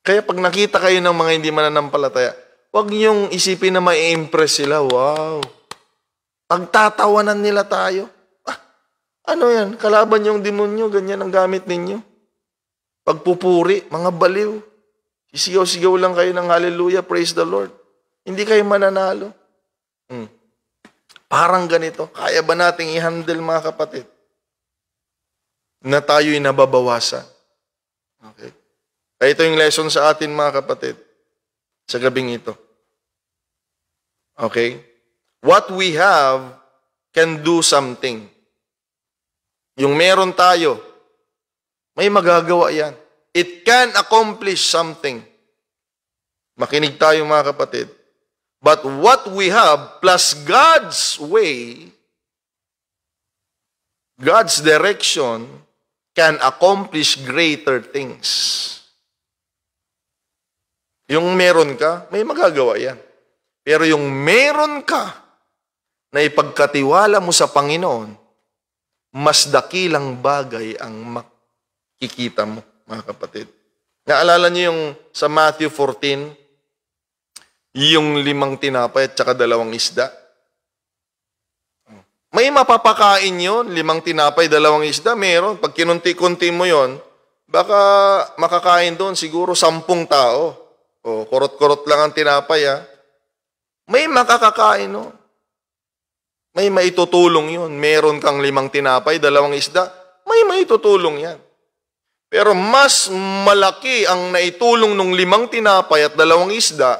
Kaya pag nakita kayo ng mga hindi mananampalataya, huwag niyong isipin na mai-impress sila. Wow! Pagtatawanan nila tayo. Ano yan? Kalaban yung demonyo, ganyan ang gamit ninyo. Pagpupuri, mga baliw. Sisigaw-sigaw lang kayo ng hallelujah, praise the Lord. Hindi kayo mananalo. Parang ganito. Kaya ba nating i-handle, mga kapatid? Na tayo'y nababawasan. Okay? Kaya ito yung lesson sa atin, mga kapatid, sa gabing ito. Okay? What we have can do something. Yung meron tayo, may magagawa yan. It can accomplish something. Makinig tayo mga kapatid. But what we have plus God's way, God's direction, can accomplish greater things. Yung meron ka, may magagawa yan. Pero yung meron ka na ipagkatiwala mo sa Panginoon, mas dakilang bagay ang makikita mo, mga kapatid. Naalala niyo yung sa Matthew 14, yung 5 tinapay at saka 2 isda? May mapapakain yon, 5 tinapay, 2 isda, meron. Pag kinunti-kunti mo yon, baka makakain doon siguro 10 tao. O, kurot-kurot lang ang tinapay, ha? May makakakain, no? May maitutulong yun. Meron kang 5 tinapay, 2 isda, may maitutulong yan. Pero mas malaki ang naitulong ng 5 tinapay at 2 isda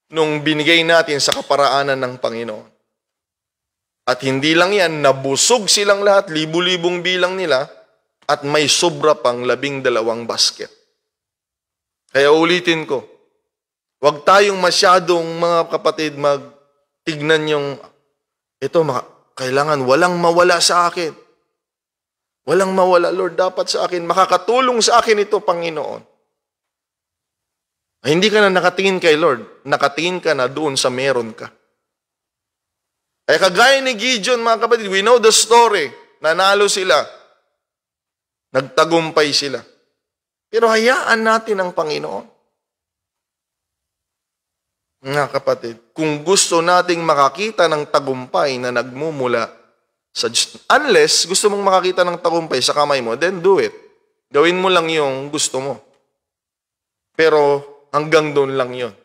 nung binigay natin sa kaparaanan ng Panginoon. At hindi lang yan, nabusog silang lahat, libu-libong bilang nila, at may sobra pang 12 basket. Kaya ulitin ko, huwag tayong masyadong mga kapatid magtignan yung, ito, kailangan walang mawala sa akin. Walang mawala, Lord, dapat sa akin, makakatulong sa akin ito, Panginoon. Ay, hindi ka na nakatingin kay Lord, nakatingin ka na doon sa meron ka. Ay kagaya ni Gideon, mga kapatid, we know the story. Nanalo sila. Nagtagumpay sila. Pero hayaan natin ang Panginoon. Mga kapatid, kung gusto nating makakita ng tagumpay na nagmumula sa Diyos, unless gusto mong makakita ng tagumpay sa kamay mo, then do it. Gawin mo lang yung gusto mo. Pero hanggang doon lang yon.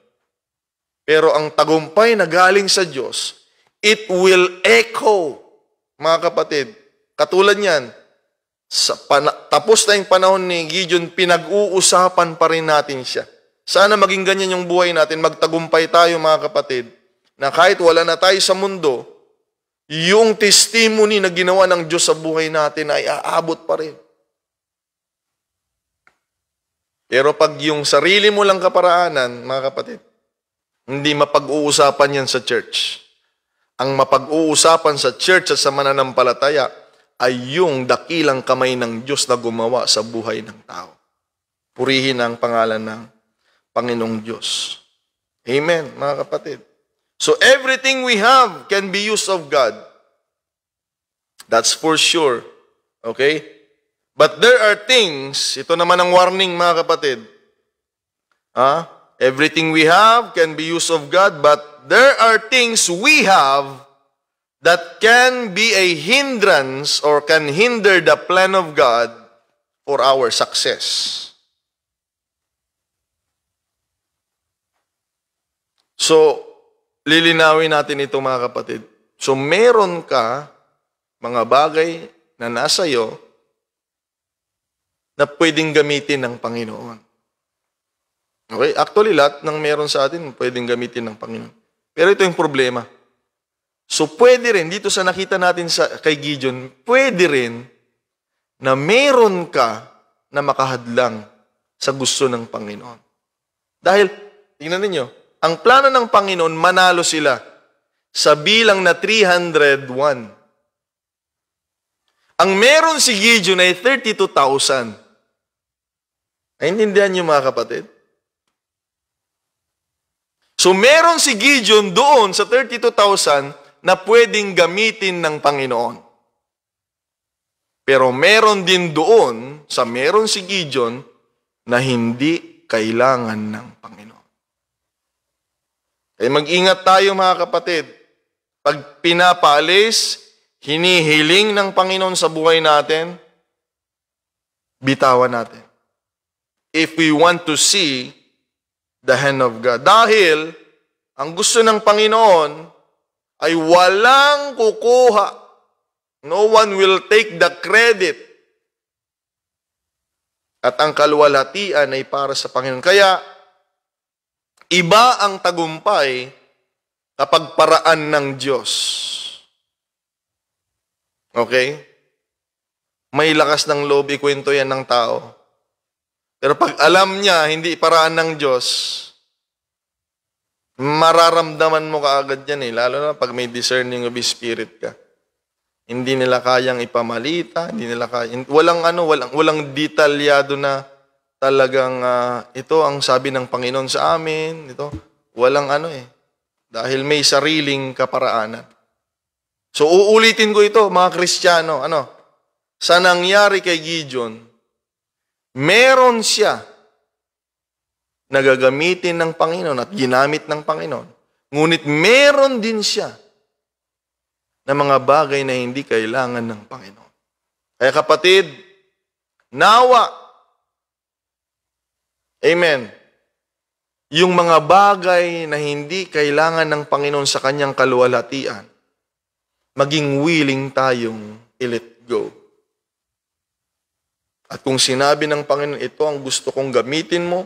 Pero ang tagumpay na galing sa Diyos, it will echo, mga kapatid. Katulad niyan, tapos na yung panahon ni Gideon, pinag-uusapan pa rin natin siya. Sana maging ganyan yung buhay natin, magtagumpay tayo mga kapatid, na kahit wala na tayo sa mundo, yung testimony na ginawa ng Diyos sa buhay natin ay aabot pa rin. Pero pag yung sarili mo lang kaparaanan, mga kapatid, hindi mapag-uusapan yan sa church. Ang mapag-uusapan sa church at sa mananampalataya ay yung dakilang kamay ng Diyos na gumawa sa buhay ng tao. Purihin ang pangalan ng Panginoong Diyos. Amen, mga kapatid. So everything we have can be used of God. That's for sure. Okay? But there are things, ito naman ang warning, mga kapatid. Everything we have can be used of God, but there are things we have that can be a hindrance or can hinder the plan of God for our success. So, lilinawin natin ito mga kapatid. So, meron ka mga bagay na nasa iyo na pwedeng gamitin ng Panginoon. Okay? Actually, lahat ng meron sa atin pwedeng gamitin ng Panginoon. Pero ito yung problema. So, pwede rin, dito sa nakita natin kay Gideon, pwede rin na meron ka na makahadlang sa gusto ng Panginoon. Dahil, tingnan ninyo, ang plano ng Panginoon, manalo sila sa bilang na 301. Ang meron si Gideon ay 32,000. Naintindihan niyo mga kapatid? So meron si Gideon doon sa 32,000 na pwedeng gamitin ng Panginoon. Pero meron din doon sa meron si Gideon na hindi kailangan ng Panginoon. Kaya mag-ingat tayo mga kapatid. Pag pinapaalis, hinihiling ng Panginoon sa buhay natin, bitawan natin. If we want to see the hand of God. Dahil, ang gusto ng Panginoon ay walang kukuha. No one will take the credit. At ang kaluwalhatian ay para sa Panginoon. Kaya, iba ang tagumpay kapag paraan ng Diyos. Okay? May lakas ng loob, ikwento yan ng tao. Pero pag alam niya, hindi paraan ng Diyos, Mararamdaman mo kaagad yan eh, lalo na pag may discerning of spirit ka. Hindi nila kayang ipamalita, hindi nila kayang, walang detalyado na talagang ito ang sabi ng Panginoon sa amin, ito, walang dahil may sariling kaparaanan. So uulitin ko ito, mga Kristiyano, sa nangyari kay Gideon, meron siya na gagamitin ng Panginoon at ginamit ng Panginoon. Ngunit meron din siya na mga bagay na hindi kailangan ng Panginoon. Kaya kapatid, nawa, amen, yung mga bagay na hindi kailangan ng Panginoon sa kanyang kaluwalhatian, maging willing tayong i-let go. At kung sinabi ng Panginoon, ito ang gusto kong gamitin mo,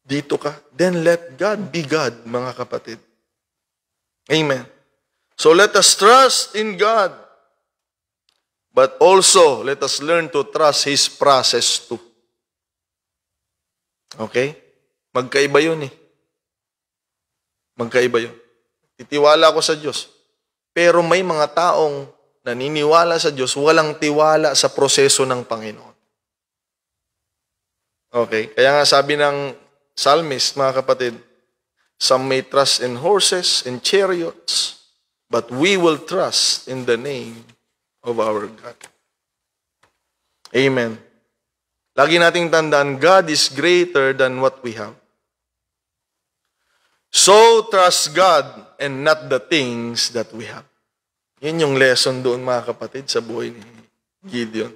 dito ka, then let God be God, mga kapatid. Amen. So let us trust in God, but also let us learn to trust His process too. Okay? Magkaiba yun eh. Magkaiba yun. Titiwala ako sa Diyos. Pero may mga taong naniniwala sa Diyos, walang tiwala sa proseso ng Panginoon. Okay? Kaya nga sabi ng Psalmist, mga kapatid, some may trust in horses and chariots, but we will trust in the name of our God. Amen. Lagi nating tandaan, God is greater than what we have. So trust God and not the things that we have. Yun yung lesson doon, mga kapatid, sa buhay ni Gideon.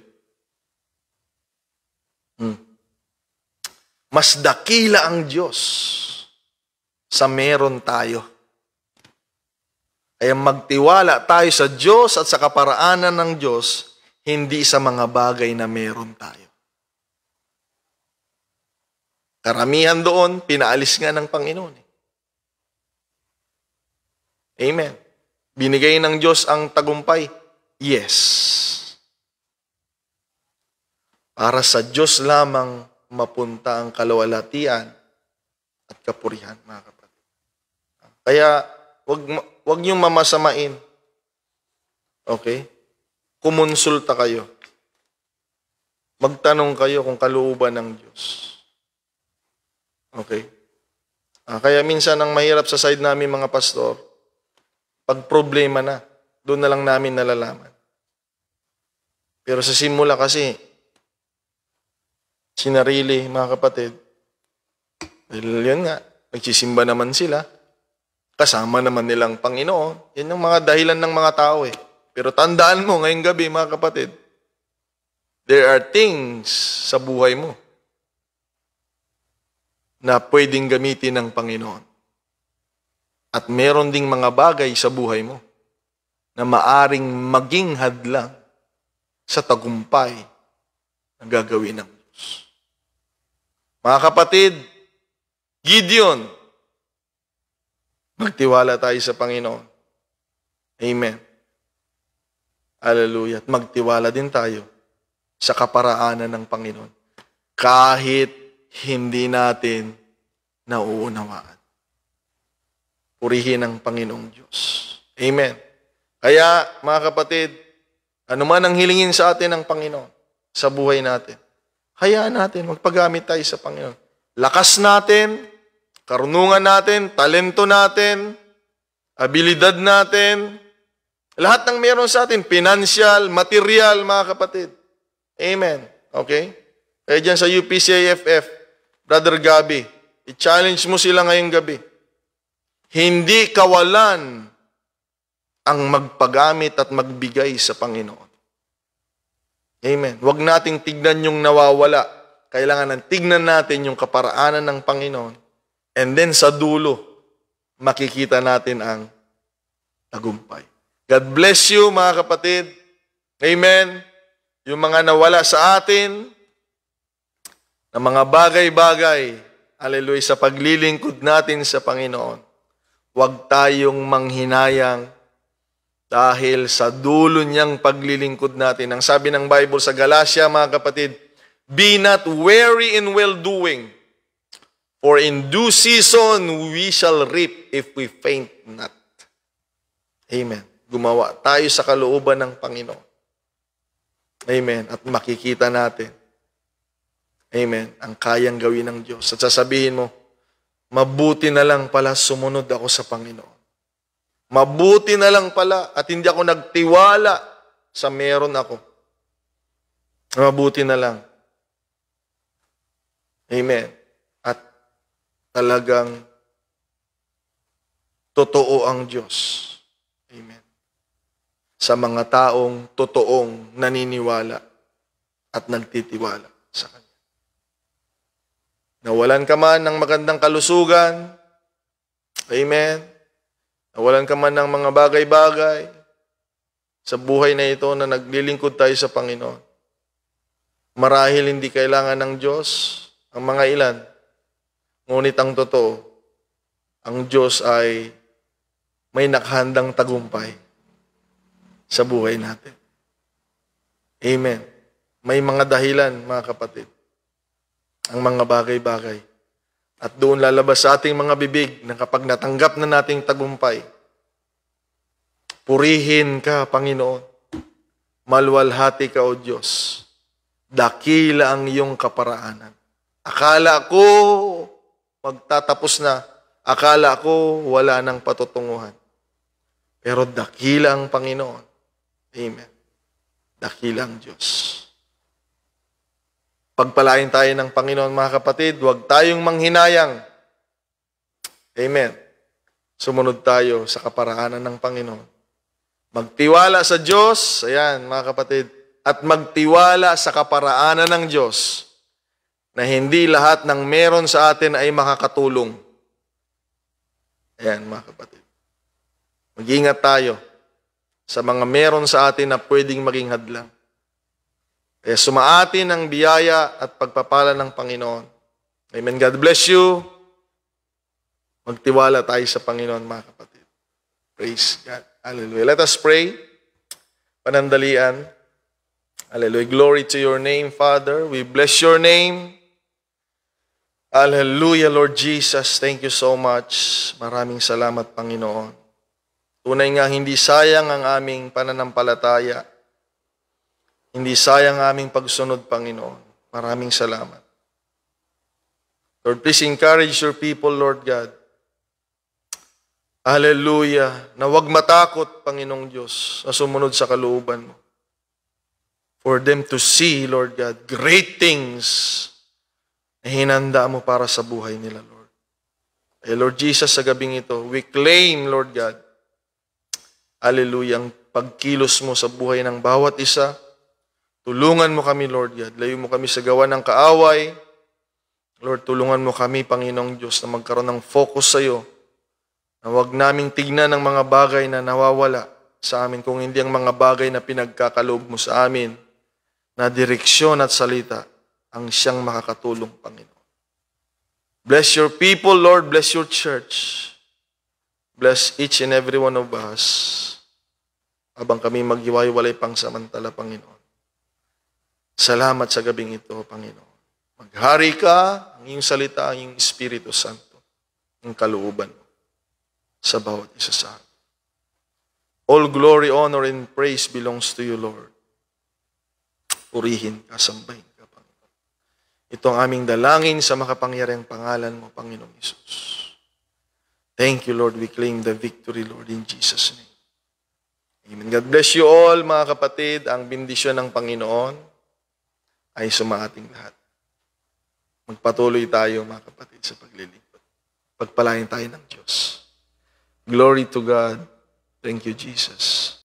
Mas dakila ang Diyos sa meron tayo. Kaya magtiwala tayo sa Diyos at sa kaparaanan ng Diyos, hindi sa mga bagay na meron tayo. Karamihan doon, pinaalis nga ng Panginoon. Amen. Binigay ng Diyos ang tagumpay? Yes. Para sa Diyos lamang mapunta ang kaluwalhatian at kapurihan, mga kapatid. Kaya, wag niyong mamasamain. Okay? Kumonsulta kayo. Magtanong kayo kung kalooban ng Diyos. Okay? Kaya minsan ang mahirap sa side namin, mga pastor, pag problema na, doon na lang namin nalalaman. Pero sa simula kasi, sinarili, mga kapatid. Dahil yun nga, nagsisimba naman sila. Kasama naman nilang Panginoon. Yan yung mga dahilan ng mga tao eh. Pero tandaan mo, ngayong gabi, mga kapatid, there are things sa buhay mo na pwedeng gamitin ng Panginoon. At meron ding mga bagay sa buhay mo na maaring maging hadlang sa tagumpay na gagawin ng Diyos. Mga kapatid, Gideon, magtiwala tayo sa Panginoon. Amen. Hallelujah. At magtiwala din tayo sa kaparaanan ng Panginoon. Kahit hindi natin nauunawaan. Purihin ang Panginoong Diyos. Amen. Kaya, mga kapatid, ano man ang hilingin sa atin ng Panginoon sa buhay natin, hayaan natin, magpagamit tayo sa Panginoon. Lakas natin, karunungan natin, talento natin, abilidad natin, lahat ng meron sa atin, financial, material, mga kapatid. Amen. Okay? Kaya dyan sa UPCAFF, Brother Gabi, i-challenge mo sila ngayong gabi. Hindi kawalan ang magpagamit at magbigay sa Panginoon. Amen. Huwag nating tignan yung nawawala. Kailangan tignan natin yung kaparaanan ng Panginoon. And then sa dulo, makikita natin ang tagumpay. God bless you, mga kapatid. Amen. Yung mga nawala sa atin, na mga bagay-bagay, hallelujah, sa paglilingkod natin sa Panginoon, huwag tayong manghinayang dahil sa dulo niyang paglilingkod natin. Ang sabi ng Bible sa Galatia, mga kapatid, be not weary in well-doing, For in due season, we shall reap if we faint not. Amen. Gumawa tayo sa kalooban ng Panginoon. Amen. At makikita natin, amen, ang kayang gawin ng Diyos. At sasabihin mo, mabuti na lang pala sumunod ako sa Panginoon. Mabuti na lang pala at hindi ako nagtiwala sa meron ako. Mabuti na lang. Amen. At talagang totoo ang Diyos. Amen. Sa mga taong totoong naniniwala at nagtitiwala sa Kanya. Nawalan ka man ng magandang kalusugan. Amen. Nawalan ka man ng mga bagay-bagay sa buhay na ito na naglilingkod tayo sa Panginoon. Marahil hindi kailangan ng Diyos ang mga ilan. Ngunit ang totoo, ang Diyos ay may nakahandang tagumpay sa buhay natin. Amen. May mga dahilan, mga kapatid. Ang mga bagay-bagay. At doon lalabas sa ating mga bibig na kapag natanggap na nating tagumpay, purihin ka, Panginoon. Malwalhati ka, O Diyos. Dakila ang iyong kaparaanan. Akala ko magtatapos na. Akala ko wala nang patutunguhan. Pero dakila ang Panginoon. Amen. Dakila ang Diyos. Pagpalain tayo ng Panginoon, mga kapatid, huwag tayong manghinayang. Amen. Sumunod tayo sa kaparaanan ng Panginoon. Magtiwala sa Diyos, ayan mga kapatid, at magtiwala sa kaparaanan ng Diyos na hindi lahat ng meron sa atin ay makakatulong. Ayan mga kapatid. Mag-ingat tayo sa mga meron sa atin na pwedeng maging hadlang. Kaya sumaatin ang biyaya at pagpapala ng Panginoon. Amen. God bless you. Magtiwala tayo sa Panginoon, mga kapatid. Praise God. Hallelujah. Let us pray. Panandalian. Hallelujah. Glory to your name, Father. We bless your name. Hallelujah, Lord Jesus. Thank you so much. Maraming salamat, Panginoon. Tunay nga, hindi sayang ang aming pananampalataya. Hindi sayang ang aming pagsunod, Panginoon. Maraming salamat. Lord, please encourage your people, Lord God. Hallelujah. Na huwag matakot, Panginoong Diyos, na sumunod sa kalooban mo. For them to see, Lord God, great things na hinanda mo para sa buhay nila, Lord. Eh, Lord Jesus, sa gabing ito, we claim, Lord God, hallelujah, ang pagkilos mo sa buhay ng bawat isa. Tulungan mo kami, Lord God. Layo mo kami sa gawa ng kaaway. Lord, tulungan mo kami, Panginoong Diyos, na magkaroon ng focus sa iyo. Na huwag naming tignan ng mga bagay na nawawala sa amin, kung hindi ang mga bagay na pinagkakaloob mo sa amin, na direksyon at salita, ang siyang makakatulong, Panginoon. Bless your people, Lord. Bless your church. Bless each and every one of us. Habang kami maghiwa-hiwalay pang samantala, Panginoon. Salamat sa gabing ito, Panginoon. Maghari ka, ang iyong salita, ang iyong Espiritu Santo, ang kalooban mo sa bawat isa sa atin. All glory, honor, and praise belongs to you, Lord. Purihin ka, sambahin ka, Panginoon. Ito ang aming dalangin sa makapangyarihang pangalan mo, Panginoong Hesus. Thank you, Lord. We claim the victory, Lord, in Jesus' name. Amen. God bless you all, mga kapatid. Ang bendisyon ng Panginoon ay sumaating lahat. Magpatuloy tayo, mga kapatid, sa paglilingkod. Pagpalain tayo ng Diyos. Glory to God. Thank you, Jesus.